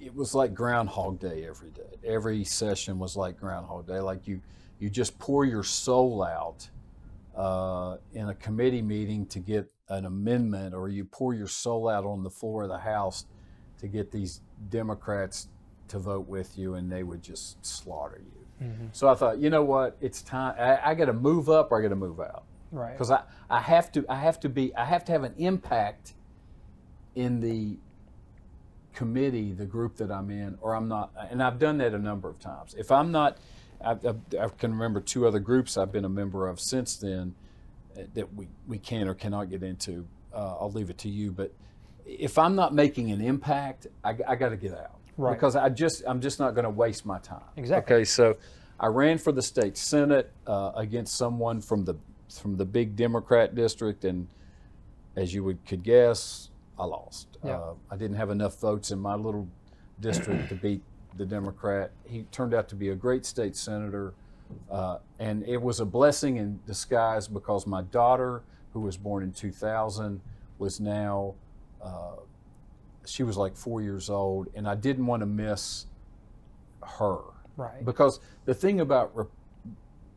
[SPEAKER 1] it was like Groundhog Day every day. Every session was like Groundhog Day. Like you just pour your soul out in a committee meeting to get an amendment, or you pour your soul out on the floor of the House to get these Democrats to vote with you, and they would just slaughter you. Mm-hmm. So I thought, you know what, it's time. I got to move up, or I got to move out.
[SPEAKER 2] Right.
[SPEAKER 1] Because I have to have an impact in the committee, the group that I'm in, or I'm not. And I've done that a number of times. If I'm not, I can remember 2 other groups I've been a member of since then that we can or cannot get into. I'll leave it to you. But if I'm not making an impact, I got to get out. Right. Because I'm just not going to waste my time.
[SPEAKER 2] Exactly.
[SPEAKER 1] Okay, so I ran for the state Senate against someone from the big Democrat district, and as you could guess, I lost. Yeah. I didn't have enough votes in my little district to beat the Democrat. He turned out to be a great state senator, and it was a blessing in disguise because my daughter, who was born in 2000, was now she was like 4 years old, and I didn't want to miss her.
[SPEAKER 2] Right.
[SPEAKER 1] Because the thing about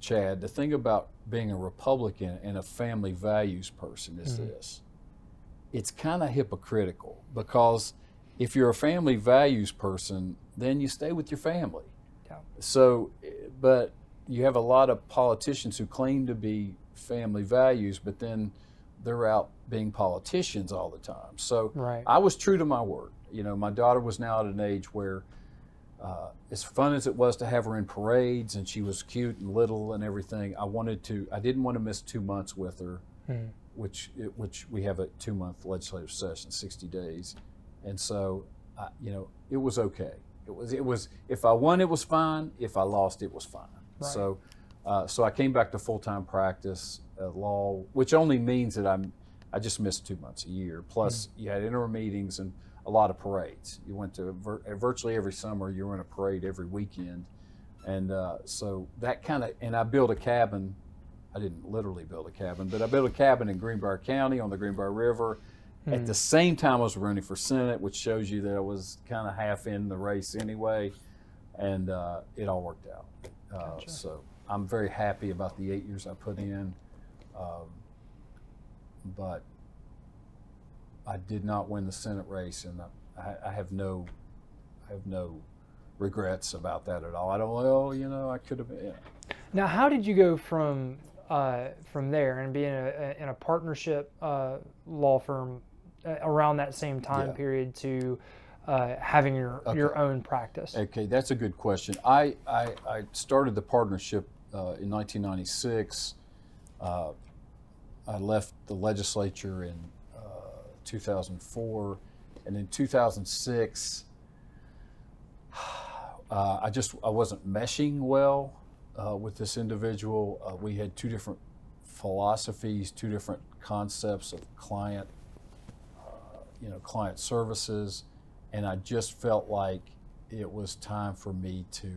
[SPEAKER 1] Chad, the thing about being a Republican and a family values person is this. It's kind of hypocritical, because if you're a family values person, then you stay with your family. Yeah. So, but you have a lot of politicians who claim to be family values, but then they're out being politicians all the time. So right. I was true to my word. You know, my daughter was now at an age where, as fun as it was to have her in parades, and she was cute and little and everything, I didn't want to miss 2 months with her, which we have a 2-month legislative session, 60 days. And so, it was okay. It was, if I won, it was fine. If I lost, it was fine. Right. So I came back to full-time practice law, which only means that I just missed 2 months a year. Plus, you had interim meetings and a lot of parades. You went to virtually every summer. You were in a parade every weekend, and so that and I built a cabin. I didn't literally build a cabin, but I built a cabin in Greenbrier County on the Greenbrier River. At the same time, I was running for Senate, which shows you that I was kind of half in the race anyway, and it all worked out. Gotcha. So I'm very happy about the 8 years I put in, but I did not win the Senate race, and I have no regrets about that at all. I don't. I could have been. Yeah.
[SPEAKER 2] Now, how did you go from there and being in a partnership law firm around that same time period to having your own practice?
[SPEAKER 1] Okay, that's a good question. I started the partnership in 1996. I left the legislature in 2004, and in 2006, I wasn't meshing well with this individual. We had 2 different philosophies, 2 different concepts of client services, and I just felt like it was time for me to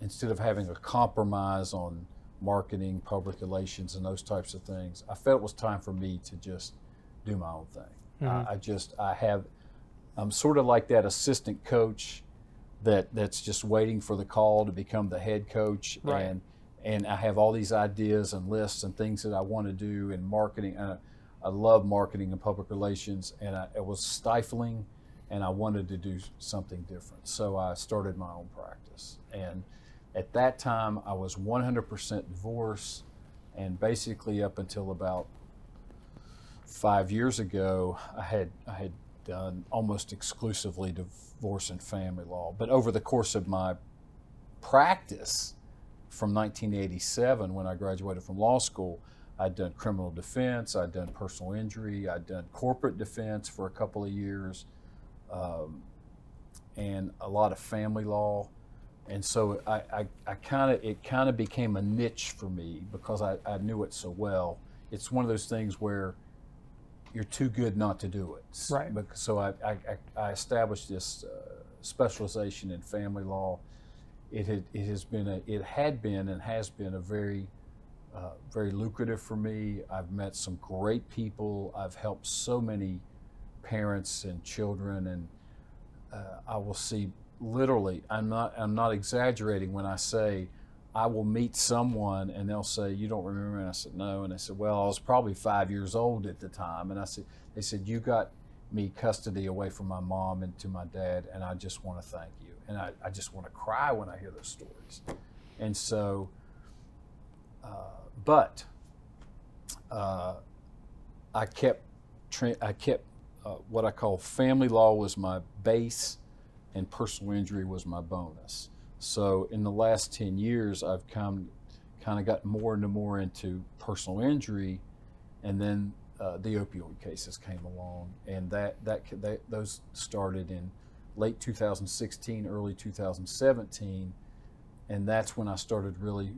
[SPEAKER 1] instead of having a compromise on marketing, public relations, and those types of things, I felt it was time for me to just do my own thing. I'm sort of like that assistant coach that's just waiting for the call to become the head coach.
[SPEAKER 2] Right.
[SPEAKER 1] And I have all these ideas and lists and things that I want to do in marketing. I love marketing and public relations, and it was stifling, and I wanted to do something different. So I started my own practice. And at that time, I was 100% divorced, and basically up until about 5 years ago, I had done almost exclusively divorce and family law. But over the course of my practice, from 1987, when I graduated from law school, I'd done criminal defense, I'd done personal injury, I'd done corporate defense for a couple of years, and a lot of family law. And so it kind of became a niche for me because I knew it so well. It's one of those things where you're too good not to do it.
[SPEAKER 2] Right.
[SPEAKER 1] So I established this specialization in family law. It had been and has been a very lucrative for me. I've met some great people. I've helped so many parents and children, and I will see literally. I'm not exaggerating when I say I will meet someone and they'll say, "You don't remember?" And I said, "No." And they said, "Well, I was probably 5 years old at the time." And they said, "You got me custody away from my mom and to my dad, and I just want to thank you." And I just want to cry when I hear those stories. And so, I kept what I call family law was my base, and personal injury was my bonus. So in the last 10 years, I've kind of got more and more into personal injury, and then the opioid cases came along, and those started in late 2016, early 2017, and that's when I started really.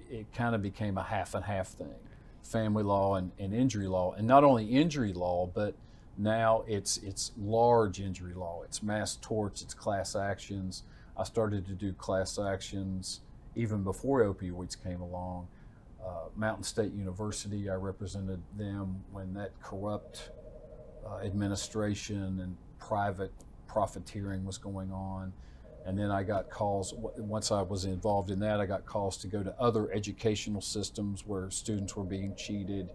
[SPEAKER 1] It kind of became a half and half thing, family law and injury law, and not only injury law, but now it's large injury law. It's mass torts, it's class actions. I started to do class actions even before opioids came along. Mountain State University, I represented them when that corrupt administration and private profiteering was going on. And then I got calls, once I was involved in that, I got calls to go to other educational systems where students were being cheated.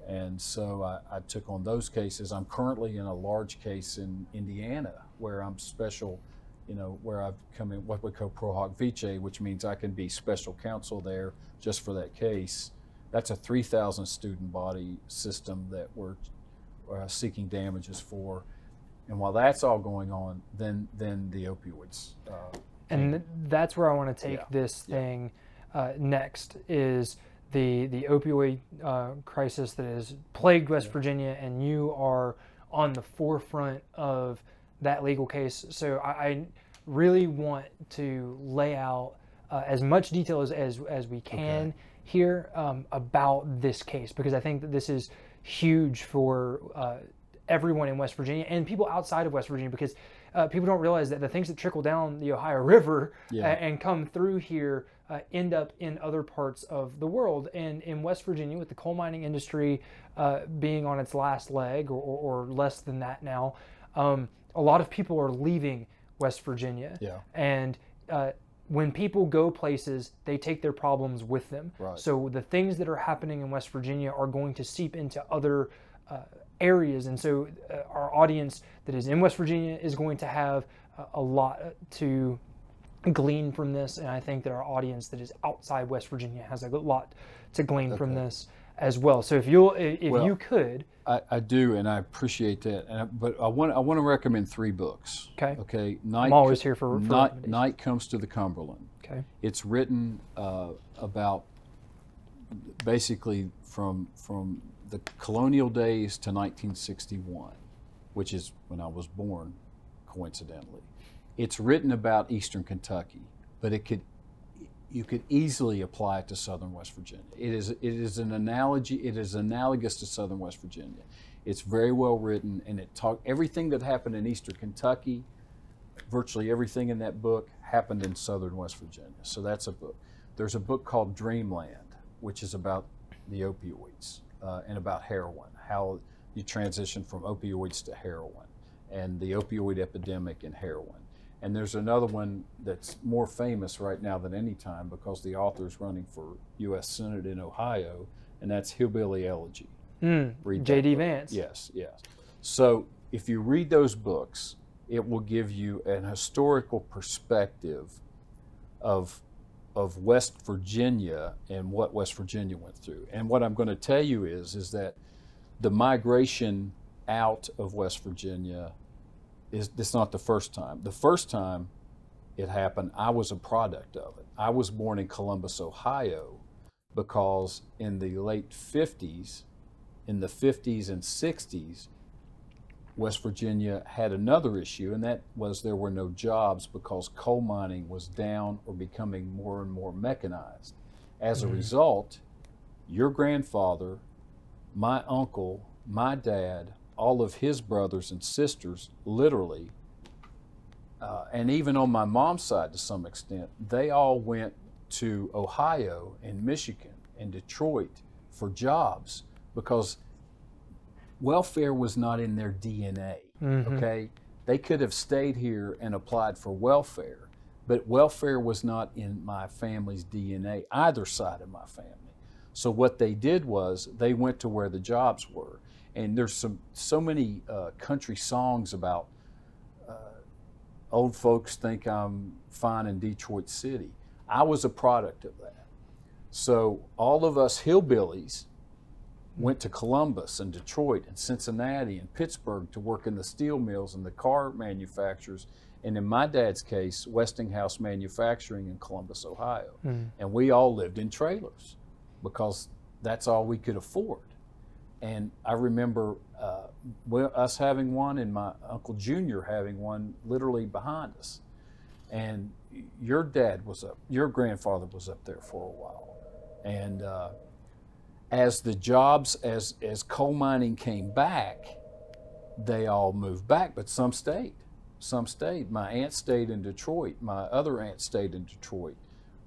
[SPEAKER 1] And so I took on those cases. I'm currently in a large case in Indiana where I'm special, where I've come in what we call pro hoc vice, which means I can be special counsel there just for that case. That's a 3,000 student body system that we're seeking damages for. And while that's all going on, then the opioids.
[SPEAKER 2] And that's where I want to take this thing next is the opioid crisis that has plagued West Virginia, and you are on the forefront of that legal case. So I really want to lay out as much detail as we can here about this case, because I think that this is huge for everyone in West Virginia and people outside of West Virginia, because people don't realize that the things that trickle down the Ohio River and come through here end up in other parts of the world. And in West Virginia, with the coal mining industry being on its last leg or less than that now, a lot of people are leaving West Virginia. And when people go places, they take their problems with them. So the things that are happening in West Virginia are going to seep into other areas, and so our audience that is in West Virginia is going to have a lot to glean from this, and I think that our audience that is outside West Virginia has a lot to glean from this as well. So if you could,
[SPEAKER 1] I do, and I appreciate that. But I want to recommend 3 books. Okay.
[SPEAKER 2] I'm always here for
[SPEAKER 1] Night Comes to the Cumberland. It's written about basically from the colonial days to 1961, which is when I was born, coincidentally. It's written about Eastern Kentucky, but you could easily apply it to Southern West Virginia. It is an analogy. It is analogous to Southern West Virginia. It's very well written, and everything that happened in Eastern Kentucky virtually everything in that book happened in southern West Virginia. So that's a book. There's a book called Dreamland, which is about the opioids and about heroin, how you transition from opioids to heroin, and the opioid epidemic in heroin. And there's another one that's more famous right now than any time because the author's running for U.S. Senate in Ohio, and that's Hillbilly Elegy.
[SPEAKER 2] J.D. Vance.
[SPEAKER 1] Yes, yes. So if you read those books, it will give you an historical perspective of West Virginia and what West Virginia went through. And what I'm going to tell you is that the migration out of West Virginia it's not the first time. The first time it happened, I was a product of it. I was born in Columbus, Ohio, because in the late 50s, in the 50s and 60s, West Virginia had another issue, and that was there were no jobs because coal mining was down or becoming more and more mechanized. As a result, your grandfather, my uncle, my dad, all of his brothers and sisters, literally, and even on my mom's side to some extent, they all went to Ohio and Michigan and Detroit for jobs because welfare was not in their DNA, okay? They could have stayed here and applied for welfare, but welfare was not in my family's DNA, either side of my family. So what they did was they went to where the jobs were. And there's so many country songs about old folks think I'm fine in Detroit City. I was a product of that. So all of us hillbillies went to Columbus and Detroit and Cincinnati and Pittsburgh to work in the steel mills and the car manufacturers, and in my dad's case, Westinghouse Manufacturing in Columbus, Ohio. And we all lived in trailers because that's all we could afford. And I remember us having one and my Uncle Junior having one literally behind us. And your grandfather was up there for a while. And as the jobs, as coal mining came back, they all moved back, but some stayed. Some stayed. My aunt stayed in Detroit. My other aunt stayed in Detroit.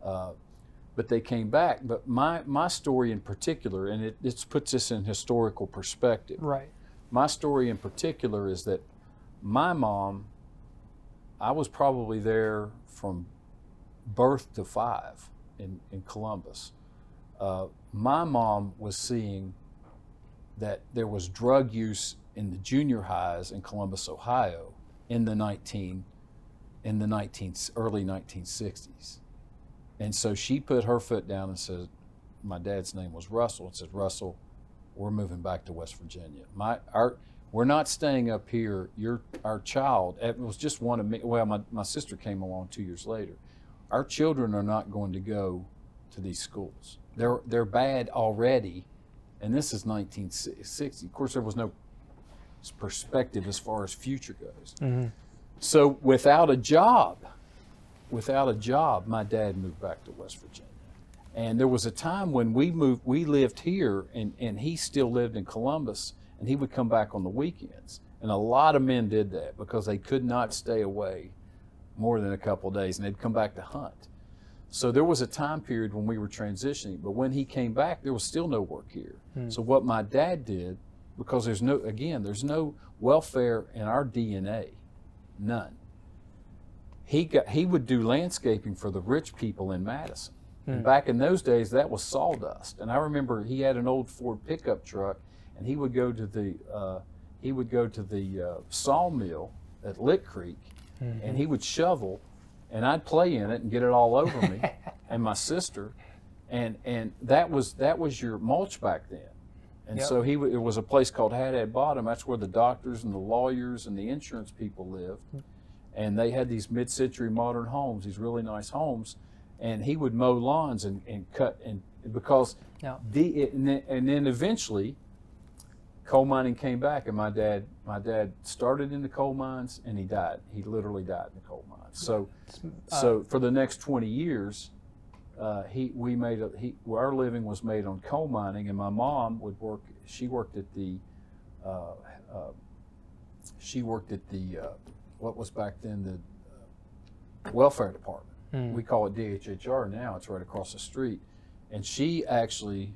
[SPEAKER 1] But they came back. But my story in particular, and it puts this in historical perspective.
[SPEAKER 2] Right.
[SPEAKER 1] My story in particular is that my mom, I was probably there from birth to 5 in Columbus. My mom was seeing that there was drug use in the junior highs in Columbus, Ohio in the early 1960s. And so she put her foot down and said, my dad's name was Russell, and said, Russell, we're moving back to West Virginia. We're not staying up here. Our child, it was just one of me. Well, my sister came along 2 years later. Our children are not going to go to these schools. They're bad already, and this is 1960. Of course, there was no perspective as far as future goes. So without a job, my dad moved back to West Virginia. And there was a time when we lived here, and he still lived in Columbus, and he would come back on the weekends. And a lot of men did that because they could not stay away more than a couple of days, and they'd come back to hunt. So there was a time period when we were transitioning, but when he came back, there was still no work here. So what my dad did, because there's no welfare in our DNA, none. He would do landscaping for the rich people in Madison. And back in those days, that was sawdust. And I remember he had an old Ford pickup truck, and he would go to the sawmill at Lick Creek, and he would shovel, and I'd play in it and get it all over me and my sister, and that was your mulch back then. And so it was a place called Haddad Bottom. That's where the doctors and the lawyers and the insurance people lived. And they had these mid-century modern homes, these really nice homes, and he would mow lawns and cut, and because and then eventually coal mining came back, and my dad started in the coal mines, and he died. He literally died in the coal mines. So for the next 20 years, our living was made on coal mining, and my mom would work. She worked at the what was back then welfare department. We call it DHHR now. It's right across the street. And she actually,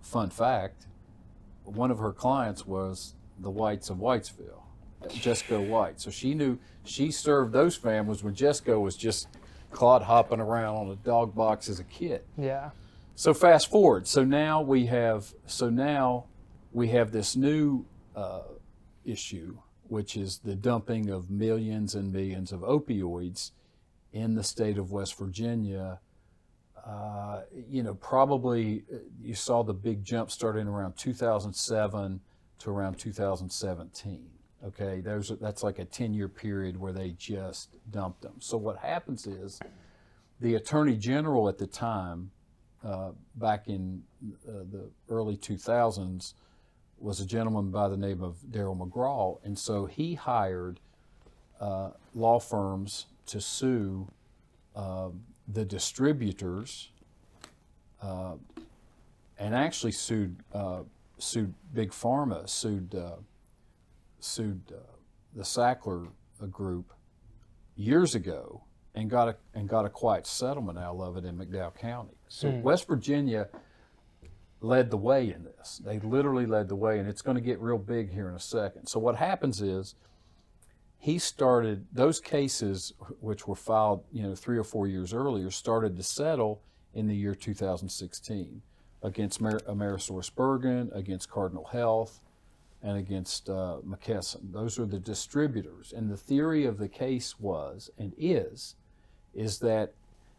[SPEAKER 1] fun fact, one of her clients was the Whites of Whitesville, Jesco White. So she knew, she served those families when Jesco was just clod hopping around on a dog box as a kid.
[SPEAKER 2] Yeah.
[SPEAKER 1] So fast forward. So now we have this new issue, which is the dumping of millions and millions of opioids in the state of West Virginia. Probably you saw the big jump starting around 2007 to around 2017. Okay, that's like a 10-year period where they just dumped them. So what happens is the Attorney General at the time, back in the early 2000s, was a gentleman by the name of Darryl McGraw, and so he hired law firms to sue the distributors, and actually sued Big Pharma, sued the Sackler group years ago, and got a quiet settlement out of it in McDowell County. So West Virginia led the way in this. They literally led the way, and it's going to get real big here in a second. So what happens is, he started those cases, which were filed 3 or 4 years earlier, started to settle in the year 2016 against AmerisourceBergen, against Cardinal Health, and against McKesson. Those are the distributors. And the theory of the case was, and is that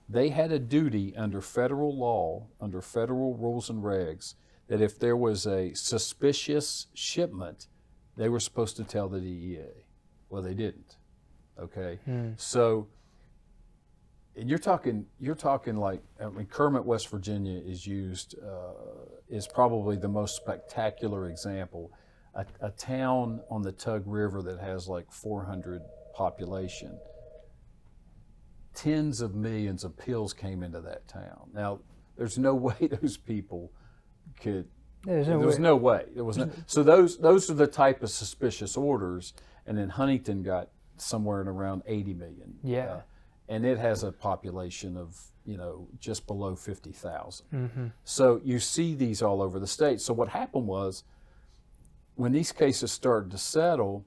[SPEAKER 1] they had a duty under federal law, under federal rules and regs, that if there was a suspicious shipment, they were supposed to tell the DEA. Well, they didn't. Okay, so, and you're talking like, I mean, Kermit, West Virginia is used, is probably the most spectacular example. A town on the Tug River that has like 400 population. Tens of millions of pills came into that town. Now, there's no way those people could. There was no way. There was no. So those are the type of suspicious orders. And then Huntington got somewhere in around 80 million.
[SPEAKER 2] Yeah.
[SPEAKER 1] And it has a population of, just below 50,000. So you see these all over the state. So what happened was, when these cases started to settle,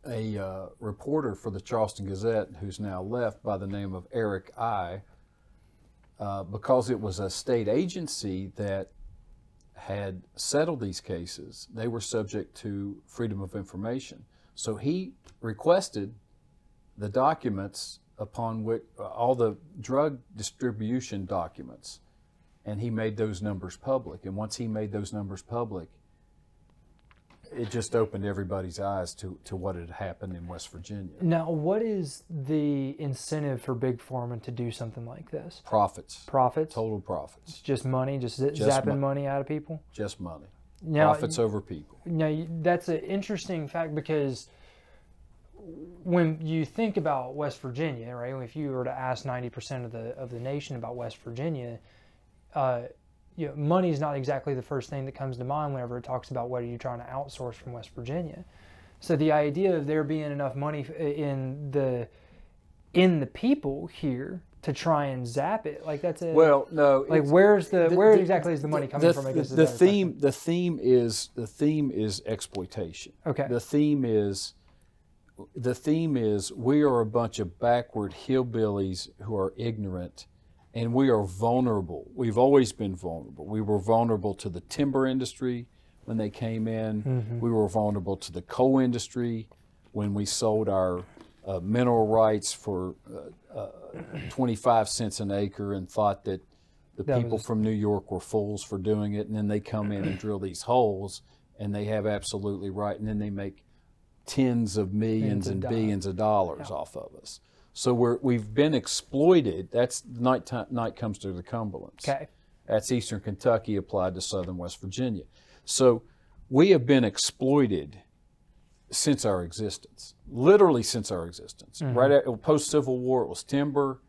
[SPEAKER 1] a reporter for the Charleston Gazette, who's now left, by the name of Eric I, because it was a state agency that had settled these cases, they were subject to freedom of information. So he requested the documents upon which, all the drug distribution documents, and he made those numbers public. And once he made those numbers public, it just opened everybody's eyes to what had happened in West Virginia.
[SPEAKER 2] Now, what is the incentive for Big Pharma to do something like this?
[SPEAKER 1] Profits.
[SPEAKER 2] Profits?
[SPEAKER 1] Total profits.
[SPEAKER 2] It's just money, just zapping money out of people?
[SPEAKER 1] Just money.
[SPEAKER 2] Now,
[SPEAKER 1] profits over people.
[SPEAKER 2] Now, that's an interesting fact, because when you think about West Virginia, right, if you were to ask 90% of the nation about West Virginia, money is not exactly the first thing that comes to mind whenever it talks about what are you trying to outsource from West Virginia. So the idea of there being enough money in the people here to try and zap it, like that's a where exactly is the money coming from? I guess
[SPEAKER 1] the theme is exploitation.
[SPEAKER 2] Okay.
[SPEAKER 1] The theme is we are a bunch of backward hillbillies who are ignorant. And we are vulnerable. We've always been vulnerable. We were vulnerable to the timber industry when they came in. We were vulnerable to the coal industry when we sold our mineral rights for 25 cents an acre and thought that the people from New York were fools for doing it. And then they come in and drill these holes, and they have absolutely right. And then they make tens of millions and billions of dollars off of us. So we've been exploited. That's night comes to the Cumberlands.
[SPEAKER 2] Okay.
[SPEAKER 1] That's Eastern Kentucky applied to Southern West Virginia. So we have been exploited since our existence, literally since our existence. Right at post-Civil War, it was timber.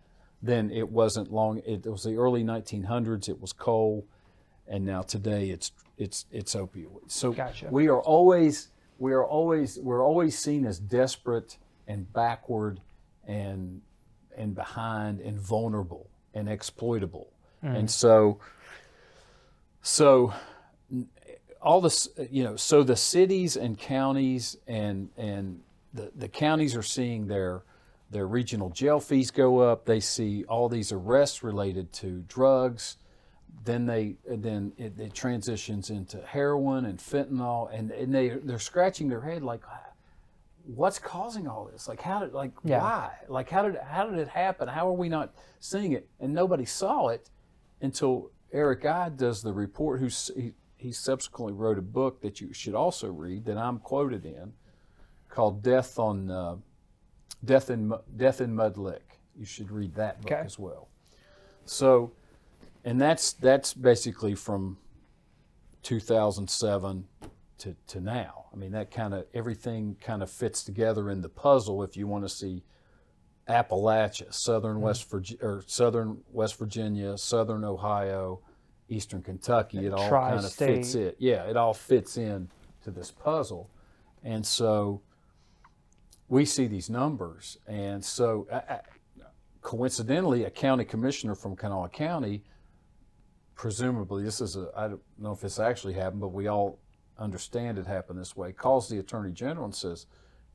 [SPEAKER 1] Then it wasn't long. It was the early 1900s. It was coal, and now today it's opioids. So
[SPEAKER 2] gotcha.
[SPEAKER 1] we're always seen as desperate and backward and behind and vulnerable and exploitable.
[SPEAKER 2] Mm.
[SPEAKER 1] And so all this, so the cities and counties and the counties are seeing their regional jail fees go up. They see all these arrests related to drugs. Then it transitions into heroin and fentanyl, and they're scratching their head like, what's causing all this? Like why? Like how did it happen? How are we not seeing it? And nobody saw it until Eric Ide does the report. He subsequently wrote a book that you should also read that I'm quoted in, called Death in Mud Lick. You should read that book as well. So, and that's basically from 2007 to now. I mean, that everything kind of fits together in the puzzle. If you want to see Appalachia, southern West Virginia, southern Ohio, eastern Kentucky, it all kind of fits it. Yeah, it all fits in to this puzzle. And so we see these numbers. And so coincidentally, a county commissioner from Kanawha County, presumably, I don't know if this actually happened, but we all understand it happened this way, calls the Attorney General and says,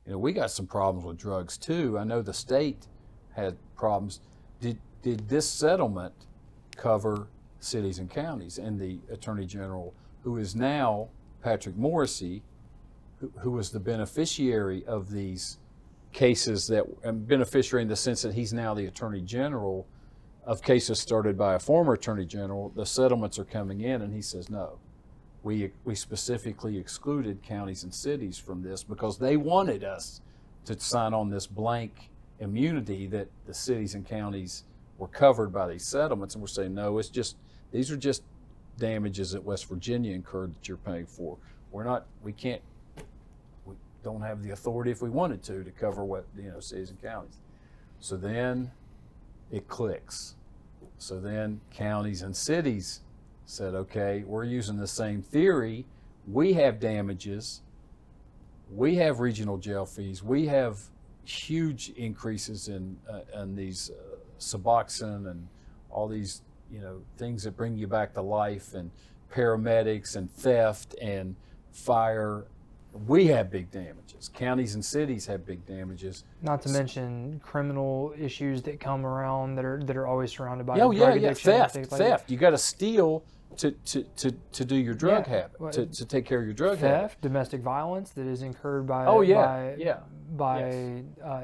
[SPEAKER 1] we got some problems with drugs too. I know the state had problems. Did this settlement cover cities and counties? And the Attorney General, who is now Patrick Morrissey, who was the beneficiary of these cases, beneficiary in the sense that he's now the Attorney General of cases started by a former Attorney General. The settlements are coming in, and he says, no, we specifically excluded counties and cities from this because they wanted us to sign on this blank immunity that the cities and counties were covered by these settlements. And we're saying, no, these are just damages that West Virginia incurred that you're paying for. We don't have the authority if we wanted to cover what, cities and counties. So then it clicks. So then counties and cities said, okay, we're using the same theory. We have damages. We have regional jail fees. We have huge increases in these Suboxone and all these, things that bring you back to life, and paramedics and theft and fire. We have big damages. Counties and cities have big damages.
[SPEAKER 2] Not to mention criminal issues that come around that are always surrounded by drug addiction.
[SPEAKER 1] Theft. You got to steal to do your drug habit, to take care of your drug habit.
[SPEAKER 2] Theft, domestic violence that is incurred by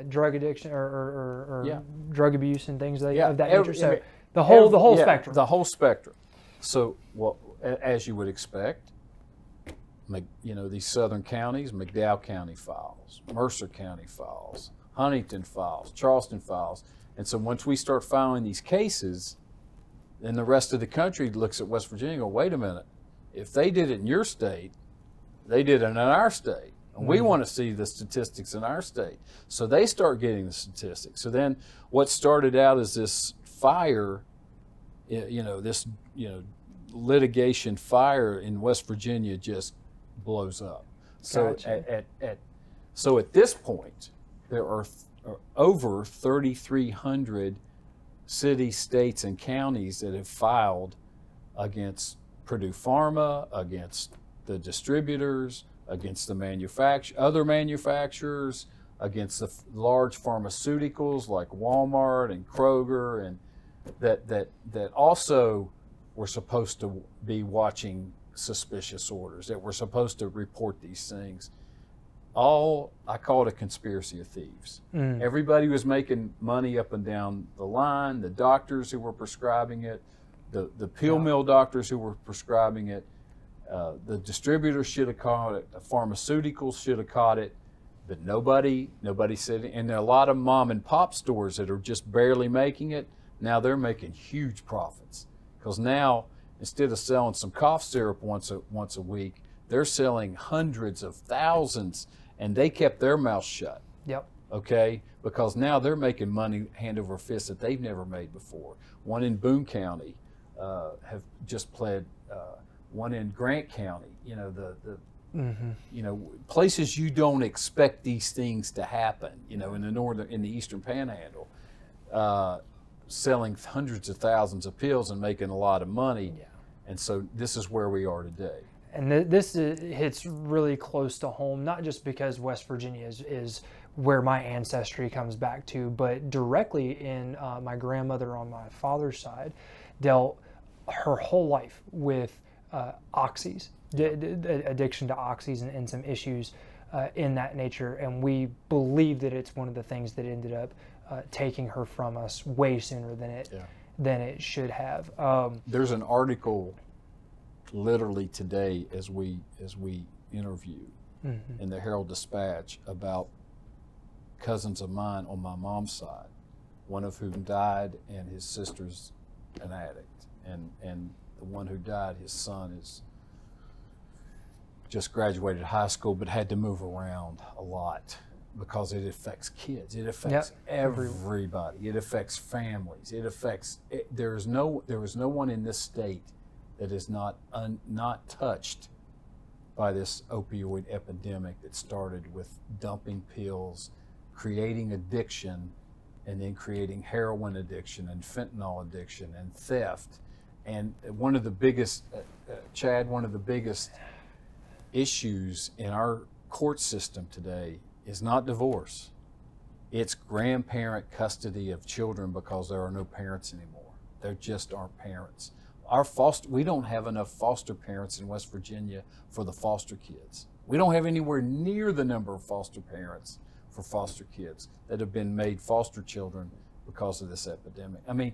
[SPEAKER 2] drug addiction or drug abuse and things of that nature. So the whole spectrum.
[SPEAKER 1] The whole spectrum. So, as you would expect, these southern counties, McDowell County files, Mercer County files, Huntington files, Charleston files. And so once we start filing these cases, then the rest of the country looks at West Virginia and go, wait a minute, if they did it in your state, they did it in our state. And we want to see the statistics in our state. So they start getting the statistics. So then what started out as this fire, litigation fire in West Virginia just blows up. So
[SPEAKER 2] Gotcha.
[SPEAKER 1] at this point, there are over 3,300 cities, states, and counties that have filed against Purdue Pharma, against the distributors, against the other manufacturers, against the large pharmaceuticals like Walmart and Kroger, and that also were supposed to be watching suspicious orders, that we're supposed to report these things. I call it a conspiracy of thieves. Everybody was making money up and down the line, the doctors who were prescribing it, the pill mill doctors who were prescribing it, the distributors should have caught it, the pharmaceuticals should have caught it, but nobody said it. And there are a lot of mom and pop stores that are just barely making it. Now they're making huge profits, because now instead of selling some cough syrup once a week, they're selling hundreds of thousands, and they kept their mouth shut.
[SPEAKER 2] Yep.
[SPEAKER 1] Okay, because now they're making money hand over fist that they've never made before. One in Boone County have just pled. One in Grant County, the You know, places you don't expect these things to happen. You know, in the Eastern Panhandle, selling hundreds of thousands of pills and making a lot of money.
[SPEAKER 2] Yeah.
[SPEAKER 1] And so this is where we are today.
[SPEAKER 2] And hits really close to home, not just because West Virginia is where my ancestry comes back to, but directly in my grandmother on my father's side dealt her whole life with oxys, addiction to oxys and some issues in that nature. And we believe that it's one of the things that ended up taking her from us way sooner than it should have.
[SPEAKER 1] There's an article literally today as we interview in the Herald Dispatch about cousins of mine on my mom's side, one of whom died, and his sister's an addict, and the one who died, his son is just graduated high school but had to move around a lot because it affects kids, it affects everybody, it affects families, there is no one in this state that is not touched by this opioid epidemic that started with dumping pills, creating addiction, and then creating heroin addiction and fentanyl addiction and theft. And one of the biggest, Chad, one of the biggest issues in our court system today is not divorce. It's grandparent custody of children because there are no parents anymore. There just aren't parents. We don't have enough foster parents in West Virginia for the foster kids. We don't have anywhere near the number of foster parents for foster kids that have been made foster children because of this epidemic. I mean,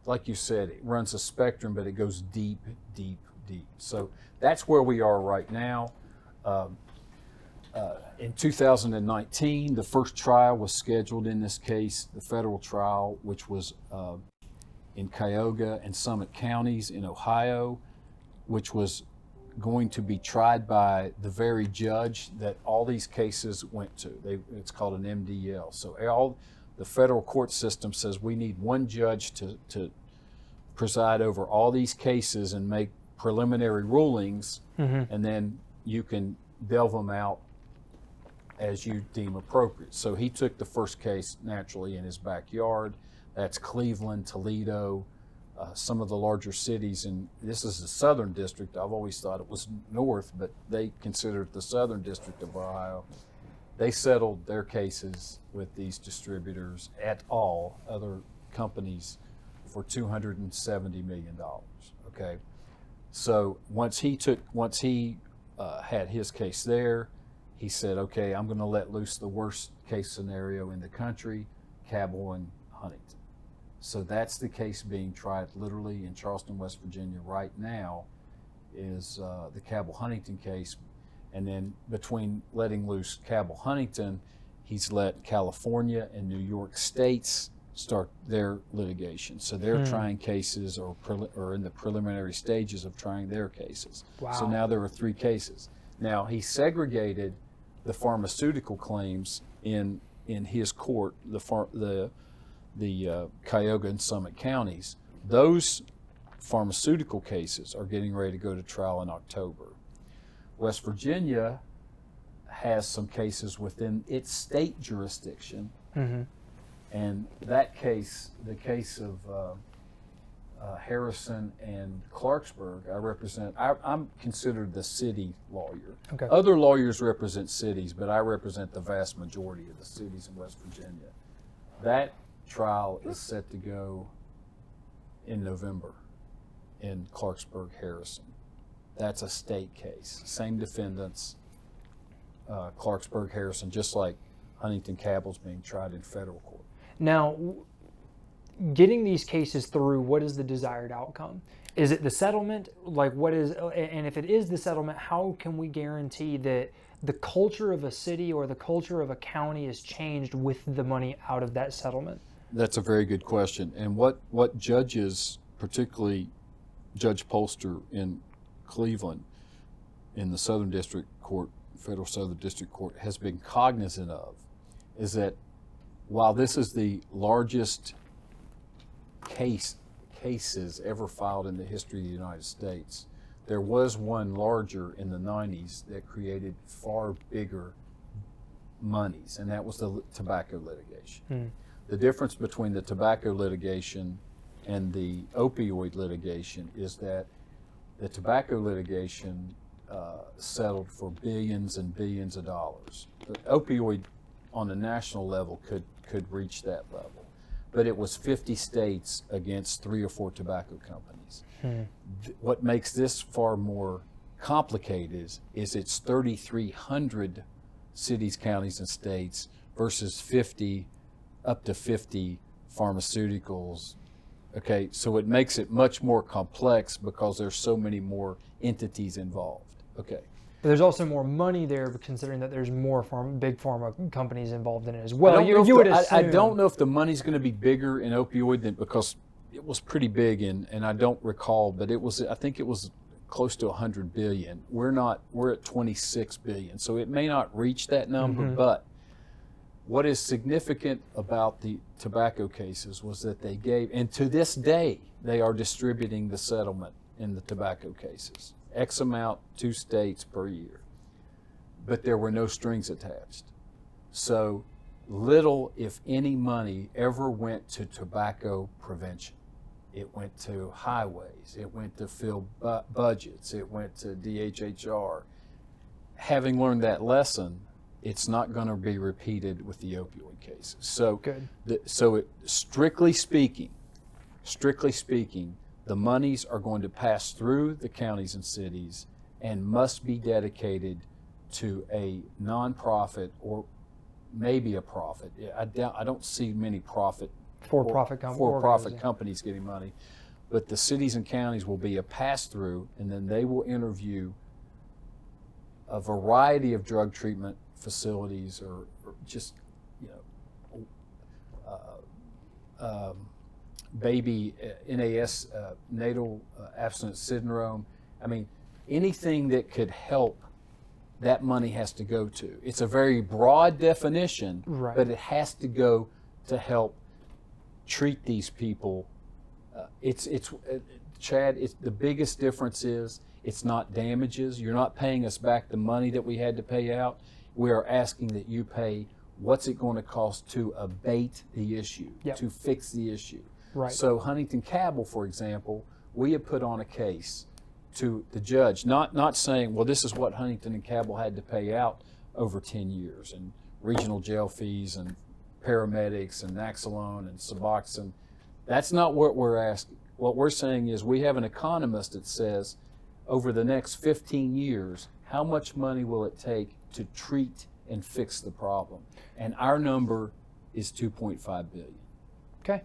[SPEAKER 1] like you said, it runs a spectrum, but it goes deep, deep, deep. So that's where we are right now. In 2019, the first trial was scheduled in this case, the federal trial, which was in Cuyahoga and Summit counties in Ohio, which was going to be tried by the very judge that all these cases went to. It's called an MDL. So the federal court system says we need one judge to preside over all these cases and make preliminary rulings, and then you can delve them out as you deem appropriate. So he took the first case naturally in his backyard. That's Cleveland, Toledo, some of the larger cities, and this is the Southern District. I've always thought it was North, but they consider it the Southern District of Ohio. They settled their cases with these distributors et al., other companies, for $270 million. Okay, so once he had his case there, he said, okay, I'm going to let loose the worst case scenario in the country, Cabell and Huntington. So that's the case being tried literally in Charleston, West Virginia right now, is the Cabell-Huntington case. And then between letting loose Cabell-Huntington, he's let California and New York states start their litigation. So they're trying cases or in the preliminary stages of trying their cases.
[SPEAKER 2] Wow. So
[SPEAKER 1] now there are 3 cases. Now he segregated the pharmaceutical claims in his court, the Cuyahoga and Summit counties. Those pharmaceutical cases are getting ready to go to trial in October. West Virginia has some cases within its state jurisdiction, and that case, the case of Harrison and Clarksburg, I'm considered the city lawyer.
[SPEAKER 2] Okay.
[SPEAKER 1] Other lawyers represent cities, but I represent the vast majority of the cities in West Virginia. That trial is set to go in November in Clarksburg, Harrison. That's a state case. Same defendants, Clarksburg, Harrison, just like Huntington Cabell's being tried in federal court.
[SPEAKER 2] Now, getting these cases through, what is the desired outcome? Is it the settlement? Like, what is, and if it is the settlement, how can we guarantee that the culture of a city or the culture of a county is changed with the money out of that settlement?
[SPEAKER 1] That's a very good question. And what judges, particularly Judge Polster in Cleveland, in the Southern District Court, Federal Southern District Court, has been cognizant of, is that while this is the largest cases ever filed in the history of the United States, there was one larger in the 90s that created far bigger monies, and that was the tobacco litigation. The difference between the tobacco litigation and the opioid litigation is that the tobacco litigation settled for billions and billions of dollars. The opioid on a national level could reach that level, but it was 50 states against 3 or 4 tobacco companies. What makes this far more complicated is it's 3,300 cities, counties, and states versus 50, up to 50 pharmaceuticals. Okay, so it makes it much more complex because there's so many more entities involved. Okay.
[SPEAKER 2] But there's also more money there, considering that there's more big pharma companies involved in it as well.
[SPEAKER 1] I don't know if the money's going to be bigger in opioid because it was pretty big, and I don't recall, but I think it was close to 100 billion. We're at 26 billion, so it may not reach that number, but what is significant about the tobacco cases was that they gave, and to this day, they are distributing the settlement in the tobacco cases. X amount, 2 states per year. But there were no strings attached. So little, if any, money ever went to tobacco prevention. It went to highways, it went to fill budgets, it went to DHHR. Having learned that lesson, it's not going to be repeated with the opioid cases. So, strictly speaking, the monies are going to pass through the counties and cities and must be dedicated to a nonprofit or maybe a profit. I don't see many for-profit companies getting money, but the cities and counties will be a pass-through, and then they will interview a variety of drug treatment facilities or just, baby NAS, natal abstinence syndrome. I mean, anything that could help, that money has to go to. It's a very broad definition,
[SPEAKER 2] right,
[SPEAKER 1] but it has to go to help treat these people. Chad, the biggest difference is it's not damages. You're not paying us back the money that we had to pay out. We are asking that you pay what's it going to cost to abate the issue, to fix the issue.
[SPEAKER 2] Right.
[SPEAKER 1] So Huntington Cabell, for example, we have put on a case to the judge, not saying, well, this is what Huntington and Cabell had to pay out over 10 years, and regional jail fees and paramedics and Naxalone and Suboxone. That's not what we're asking. What we're saying is we have an economist that says over the next 15 years, how much money will it take to treat and fix the problem? And our number is 2.5 billion.
[SPEAKER 2] Okay.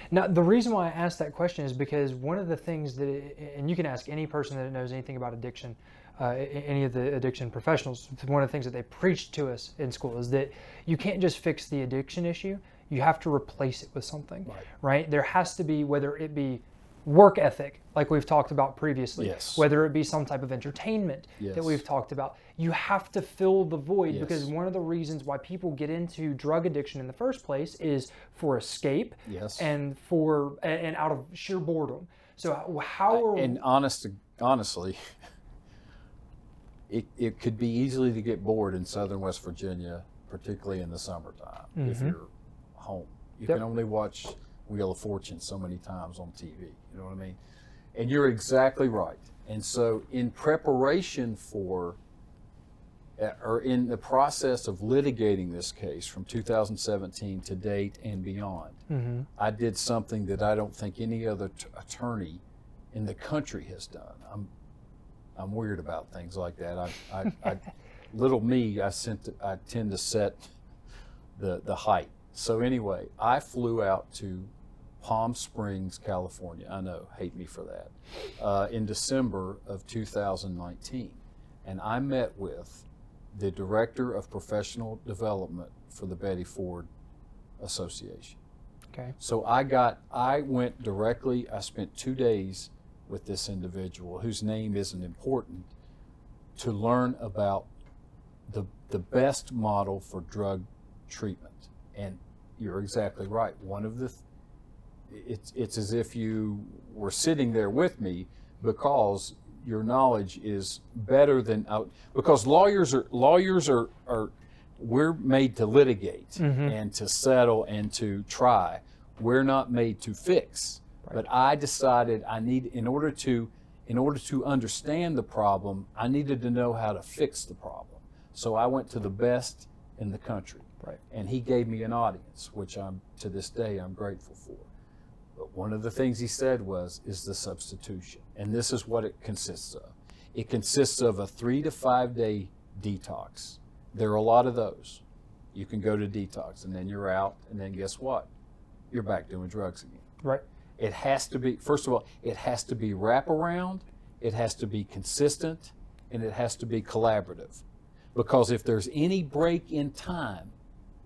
[SPEAKER 2] Now, the reason why I asked that question is because one of the things that, and you can ask any person that knows anything about addiction, any of the addiction professionals, one of the things that they preach to us in school is that you can't just fix the addiction issue, you have to replace it with something, right? There has to be, whether it be work ethic, like we've talked about previously, whether it be some type of entertainment that we've talked about, you have to fill the void, because one of the reasons why people get into drug addiction in the first place is for escape and out of sheer boredom. So
[SPEAKER 1] honestly, it could be easily to get bored in southern West Virginia, particularly in the summertime, if you're home. You can only watch Wheel of Fortune so many times on TV, you know what I mean? And you're exactly right. And so in preparation for, or in the process of litigating this case from 2017 to date and beyond, I did something that I don't think any other attorney in the country has done. I'm weird about things like that. Little me, I tend to set the height. So anyway, I flew out to Palm Springs, California. I know, hate me for that. In December of 2019, and I met with the Director of Professional Development for the Betty Ford Association.
[SPEAKER 2] Okay.
[SPEAKER 1] So I went directly. I spent 2 days with this individual, whose name isn't important, to learn about the best model for drug treatment. And you're exactly right. One of the it's as if you were sitting there with me, because your knowledge is better than because lawyers are we're made to litigate and to settle and to try. We're not made to fix. Right. But I decided in order to understand the problem, I needed to know how to fix the problem. So I went to the best in the country.
[SPEAKER 2] Right.
[SPEAKER 1] And he gave me an audience, which to this day I'm grateful for. But one of the things he said is the substitution. And this is what it consists of. It consists of a 3 to 5 day detox. There are a lot of those. You can go to detox and then you're out, and then guess what? You're back doing drugs again.
[SPEAKER 2] Right.
[SPEAKER 1] It has to be, first of all, it has to be wraparound, it has to be consistent, and it has to be collaborative. Because if there's any break in time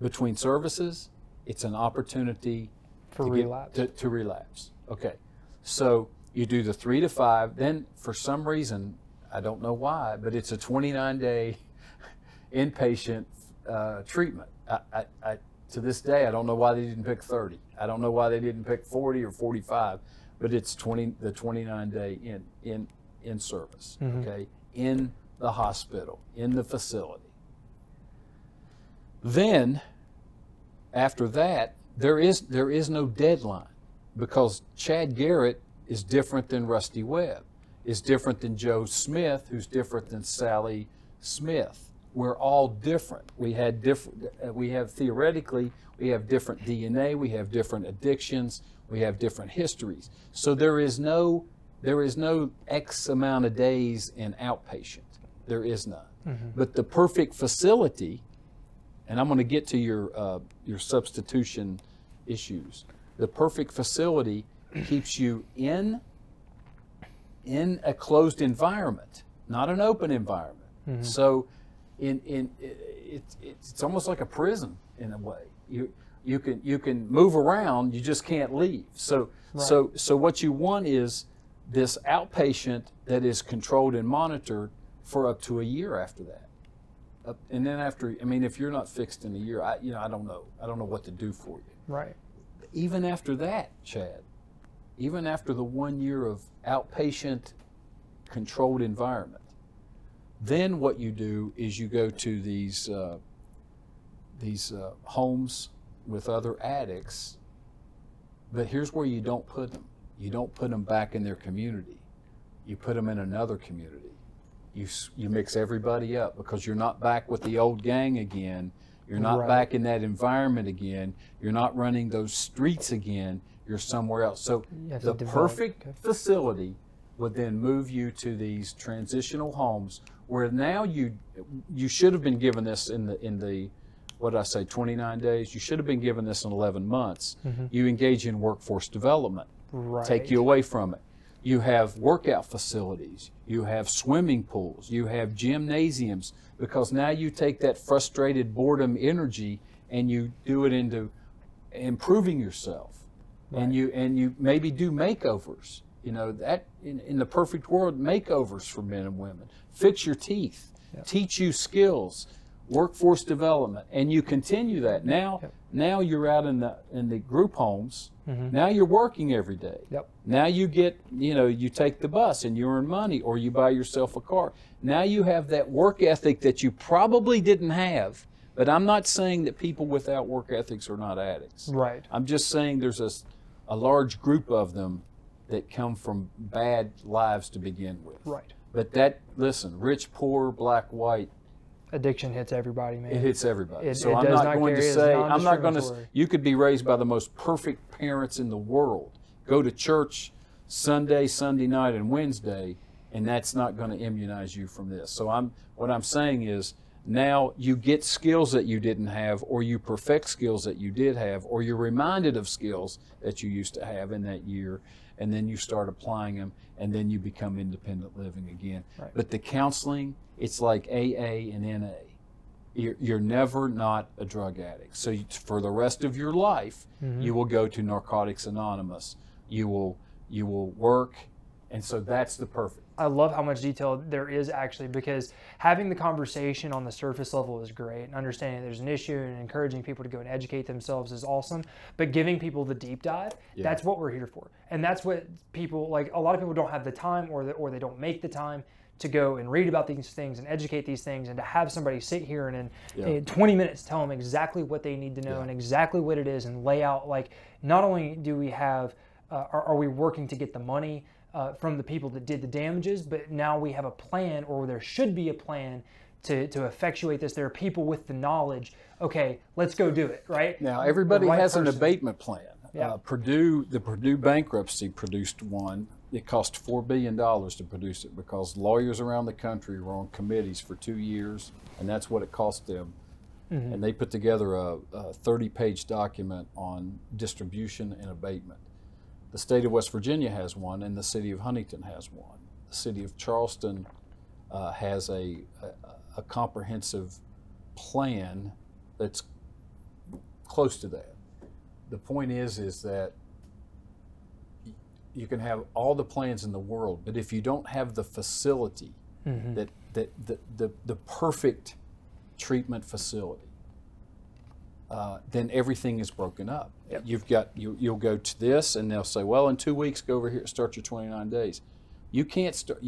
[SPEAKER 1] between services, it's an opportunity
[SPEAKER 2] to
[SPEAKER 1] relapse. Okay. So you do the 3 to 5, then for some reason, I don't know why, but it's a 29-day inpatient treatment. To this day, I don't know why they didn't pick 30. I don't know why they didn't pick 40 or 45, but it's the 29-day in service, okay, in the hospital, in the facility. Then, after that, there is no deadline, because Chad Garrett is different than Rusty Webb, is different than Joe Smith, who's different than Sally Smith. We're all different. We have theoretically, we have different DNA, we have different addictions, we have different histories. So there is no X amount of days in outpatient. There is none. But the perfect facility, and I'm going to get to your substitution issues. The perfect facility keeps you in a closed environment, not an open environment. So it's almost like a prison in a way. You can move around, you just can't leave. So what you want is this outpatient that is controlled and monitored for up to a year after that. And then after, I mean, if you're not fixed in a year, I don't know what to do for you.
[SPEAKER 2] Right.
[SPEAKER 1] Even after that, Chad, even after the 1 year of outpatient controlled environment, then what you do is you go to these homes with other addicts, but here's where you don't put them. You don't put them back in their community. You put them in another community. You mix everybody up, because you're not back with the old gang again. You're not back in that environment again. You're not running those streets again. You're somewhere else. So the perfect facility would then move you to these transitional homes, where now you should have been given this in the what did I say, 29 days? You should have been given this in 11 months. You engage in workforce development. Take you away from it. You have workout facilities. You have swimming pools. You have gymnasiums, because now you take that frustrated boredom energy and you do it into improving yourself. And you maybe do makeovers. You know, that in the perfect world, makeovers for men and women. Fix your teeth, teach you skills, workforce development, and you continue that. Now you're out in the group homes. Now you're working every day. Now you get, you take the bus and you earn money, or you buy yourself a car. Now you have that work ethic that you probably didn't have. But I'm not saying that people without work ethics are not addicts. I'm just saying there's a large group of them that come from bad lives to begin with. But listen, rich, poor, black, white,
[SPEAKER 2] addiction hits everybody, man.
[SPEAKER 1] It hits everybody. So I'm not going to say, you could be raised by the most perfect parents in the world. Go to church Sunday night, and Wednesday, and that's not going to immunize you from this. So what I'm saying is, now you get skills that you didn't have, or you perfect skills that you did have, or you're reminded of skills that you used to have in that year, and then you start applying them, and then you become independent living again. But the counseling, it's like AA and NA. You're never not a drug addict. So for the rest of your life, you will go to Narcotics Anonymous. You will work And so that's the perfect.
[SPEAKER 2] I love how much detail there is actually, because having the conversation on the surface level is great, and understanding there's an issue and encouraging people to go and educate themselves is awesome. But giving people the deep dive, that's what we're here for. And that's what people, like, a lot of people don't have the time, or they don't make the time to go and read about these things and educate these things, and to have somebody sit here and in 20 minutes tell them exactly what they need to know and exactly what it is, and lay out, like, not only do we have, are we working to get the money from the people that did the damages, but now we have a plan, or there should be a plan to effectuate this. There are people with the knowledge. Okay, let's go do it, right?
[SPEAKER 1] Now, everybody has an abatement plan.
[SPEAKER 2] Yeah.
[SPEAKER 1] The Purdue bankruptcy produced one. It cost $4 billion to produce it, because lawyers around the country were on committees for 2 years, and that's what it cost them. And they put together a 30-page document on distribution and abatement. The state of West Virginia has one, and the city of Huntington has one. The city of Charleston has a comprehensive plan that's close to that. The point is that you can have all the plans in the world, but if you don't have the facility, that the perfect treatment facility, then everything is broken up.
[SPEAKER 2] Yep.
[SPEAKER 1] You'll go to this, and they'll say, well, in 2 weeks, go over here, start your 29 days. You can't start.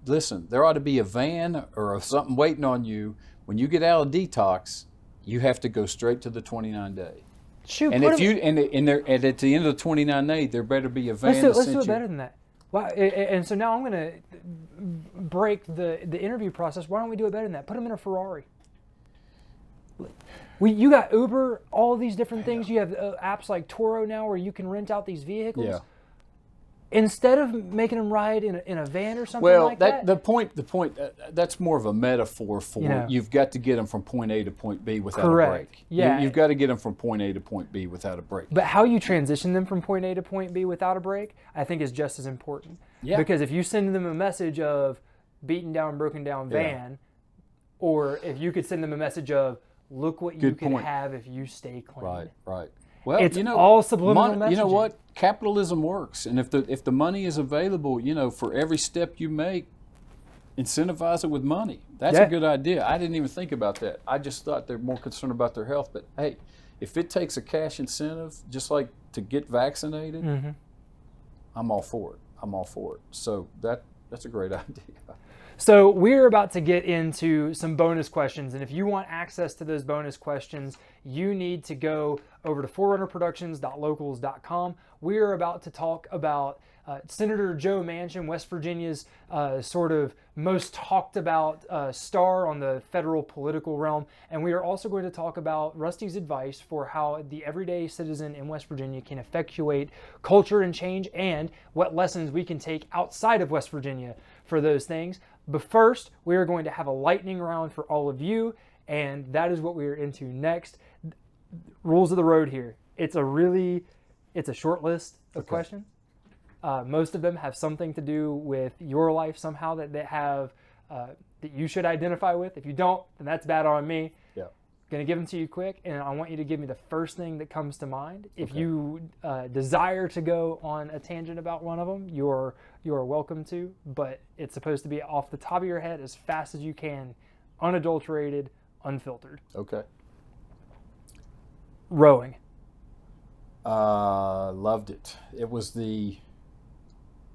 [SPEAKER 1] Listen. There ought to be a van or something waiting on you when you get out of detox. You have to go straight to the 29-day.
[SPEAKER 2] Shoot,
[SPEAKER 1] and if you and at the end of the 29 day, there better be a van.
[SPEAKER 2] Let's do it better than that. Wow. And so now I'm going to break the interview process. Why don't we do it better than that? Put them in a Ferrari. You got Uber, all these different things. You have apps like Turo now where you can rent out these vehicles.
[SPEAKER 1] Yeah.
[SPEAKER 2] Instead of making them ride in a van or something
[SPEAKER 1] well,
[SPEAKER 2] like that.
[SPEAKER 1] The point that's more of a metaphor for you've got to get them from point A to point B without a break.
[SPEAKER 2] Yeah.
[SPEAKER 1] You've got to get them from point A to point B without a break.
[SPEAKER 2] But how you transition them from point A to point B without a break, I think, is just as important.
[SPEAKER 1] Yeah.
[SPEAKER 2] Because if you send them a message of beaten down, broken down van, or if you could send them a message of look what you can have if you stay clean.
[SPEAKER 1] Right. Well,
[SPEAKER 2] it's all subliminal messaging.
[SPEAKER 1] You know what? Capitalism works, and if the money is available, for every step you make, incentivize it with money. That's a good idea. I didn't even think about that. I just thought they're more concerned about their health. But hey, if it takes a cash incentive, just like to get vaccinated, I'm all for it. So that's a great idea.
[SPEAKER 2] So we're about to get into some bonus questions, and if you want access to those bonus questions, you need to go over to forerunnerproductions.locals.com. We are about to talk about Senator Joe Manchin, West Virginia's sort of most talked about star on the federal political realm, and we are also going to talk about Rusty's advice for how the everyday citizen in West Virginia can effectuate culture and change, and what lessons we can take outside of West Virginia for those things. But first, we are going to have a lightning round for all of you, and that is what we are into next. Rules of the road here. It's a short list of questions. Most of them have something to do with your life somehow that you should identify with. If you don't, then that's bad on me.
[SPEAKER 1] Yeah.
[SPEAKER 2] Going to give them to you quick, and I want you to give me the first thing that comes to mind. If you desire to go on a tangent about one of them, you're welcome to, but it's supposed to be off the top of your head as fast as you can, unadulterated, unfiltered.
[SPEAKER 1] Okay.
[SPEAKER 2] Rowing.
[SPEAKER 1] Loved it. It was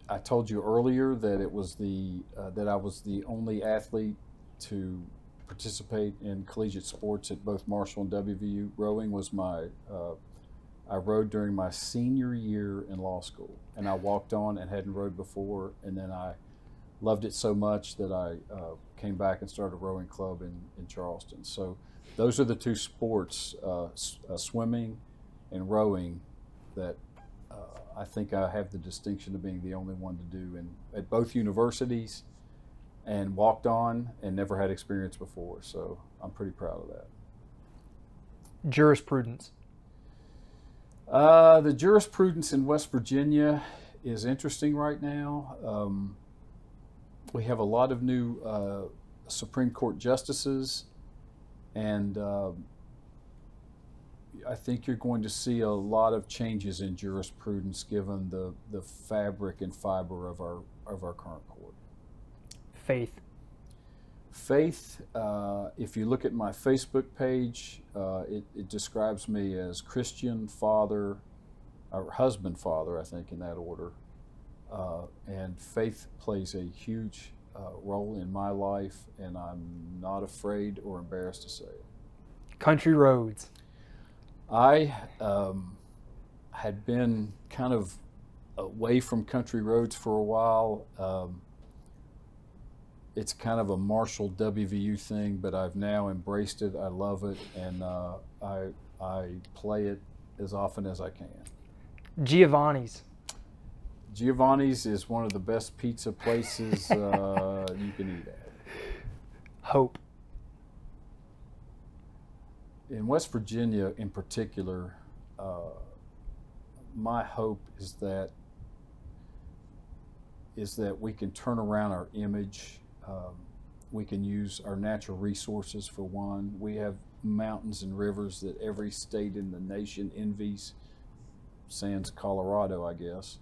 [SPEAKER 1] I told you earlier that it was that I was the only athlete to participate in collegiate sports at both Marshall and WVU. Rowing was I rowed during my senior year in law school, and I walked on and hadn't rowed before, and then I loved it so much that I came back and started a rowing club in Charleston. So those are the two sports, swimming and rowing, that I think I have the distinction of being the only one to do at both universities, and walked on and never had experience before. So I'm pretty proud of that.
[SPEAKER 2] Jurisprudence.
[SPEAKER 1] The jurisprudence in West Virginia is interesting right now. We have a lot of new Supreme Court justices, and I think you're going to see a lot of changes in jurisprudence given the fabric and fiber of our current court.
[SPEAKER 2] Faith.
[SPEAKER 1] Faith, if you look at my Facebook page, it describes me as Christian, father, or husband, father, I think, in that order. And faith plays a huge role in my life, and I'm not afraid or embarrassed to say it.
[SPEAKER 2] Country roads.
[SPEAKER 1] I had been kind of away from country roads for a while. It's kind of a Marshall WVU thing, but I've now embraced it. I love it, and I play it as often as I can.
[SPEAKER 2] Giovanni's.
[SPEAKER 1] Giovanni's is one of the best pizza places you can eat at.
[SPEAKER 2] Hope.
[SPEAKER 1] In West Virginia, in particular, my hope is that we can turn around our image. We can use our natural resources for one. We have mountains and rivers that every state in the nation envies, sans Colorado, I guess.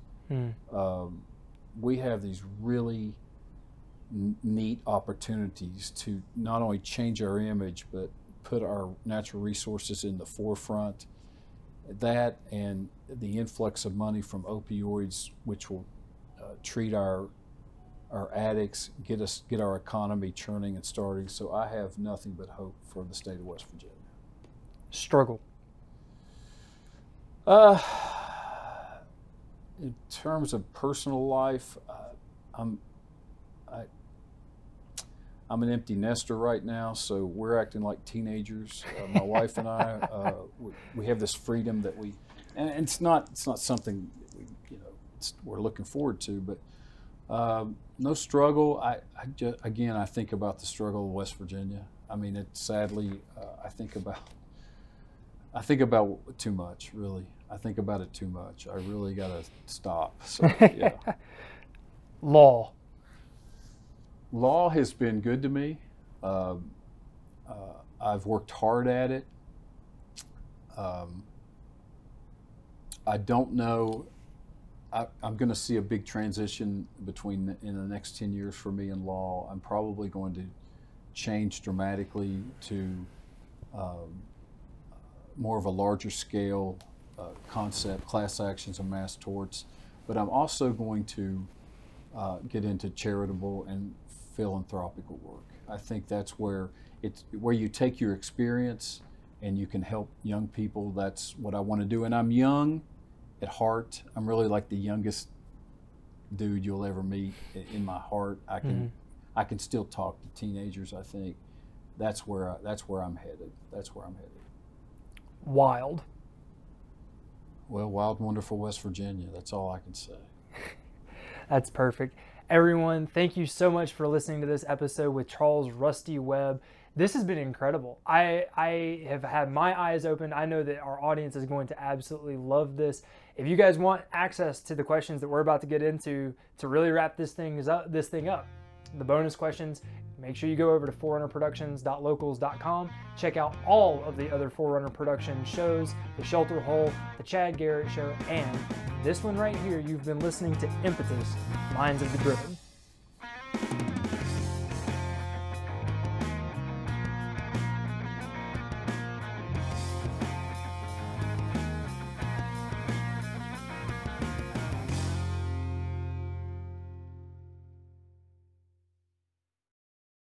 [SPEAKER 1] We have these really neat opportunities to not only change our image, but put our natural resources in the forefront. That and the influx of money from opioids, which will treat our addicts, get our economy churning and starting. So I have nothing but hope for the state of West Virginia.
[SPEAKER 2] Struggle.
[SPEAKER 1] In terms of personal life, I'm an empty nester right now, so we're acting like teenagers. My wife and I, we have this freedom that and it's not something that we're looking forward to, but no struggle. Again, I think about the struggle of West Virginia. I mean, sadly, I think about too much, really. I think about it too much. I really got to stop. So, yeah.
[SPEAKER 2] Law.
[SPEAKER 1] Law has been good to me. I've worked hard at it. I don't know. I'm going to see a big transition in the next 10 years for me in law. I'm probably going to change dramatically to more of a larger scale concept, class actions and mass torts. But I'm also going to get into charitable and philanthropical work. I think that's where you take your experience and you can help young people. That's what I want to do. And I'm young at heart. I'm really like the youngest dude you'll ever meet in my heart. I can still talk to teenagers. I think that's where I'm headed. That's where I'm headed.
[SPEAKER 2] Wild.
[SPEAKER 1] Well, wild, wonderful West Virginia. That's all I can say.
[SPEAKER 2] That's perfect. Everyone, thank you so much for listening to this episode with Charles Rusty Webb. This has been incredible. I have had my eyes open. I know that our audience is going to absolutely love this. If you guys want access to the questions that we're about to get into to really wrap this thing up, the bonus questions, make sure you go over to forerunnerproductions.locals.com. Check out all of the other Forerunner Production shows, The Shelter Hole, The Chad Garrett Show, and this one right here. You've been listening to Impetus, Minds of the Driven.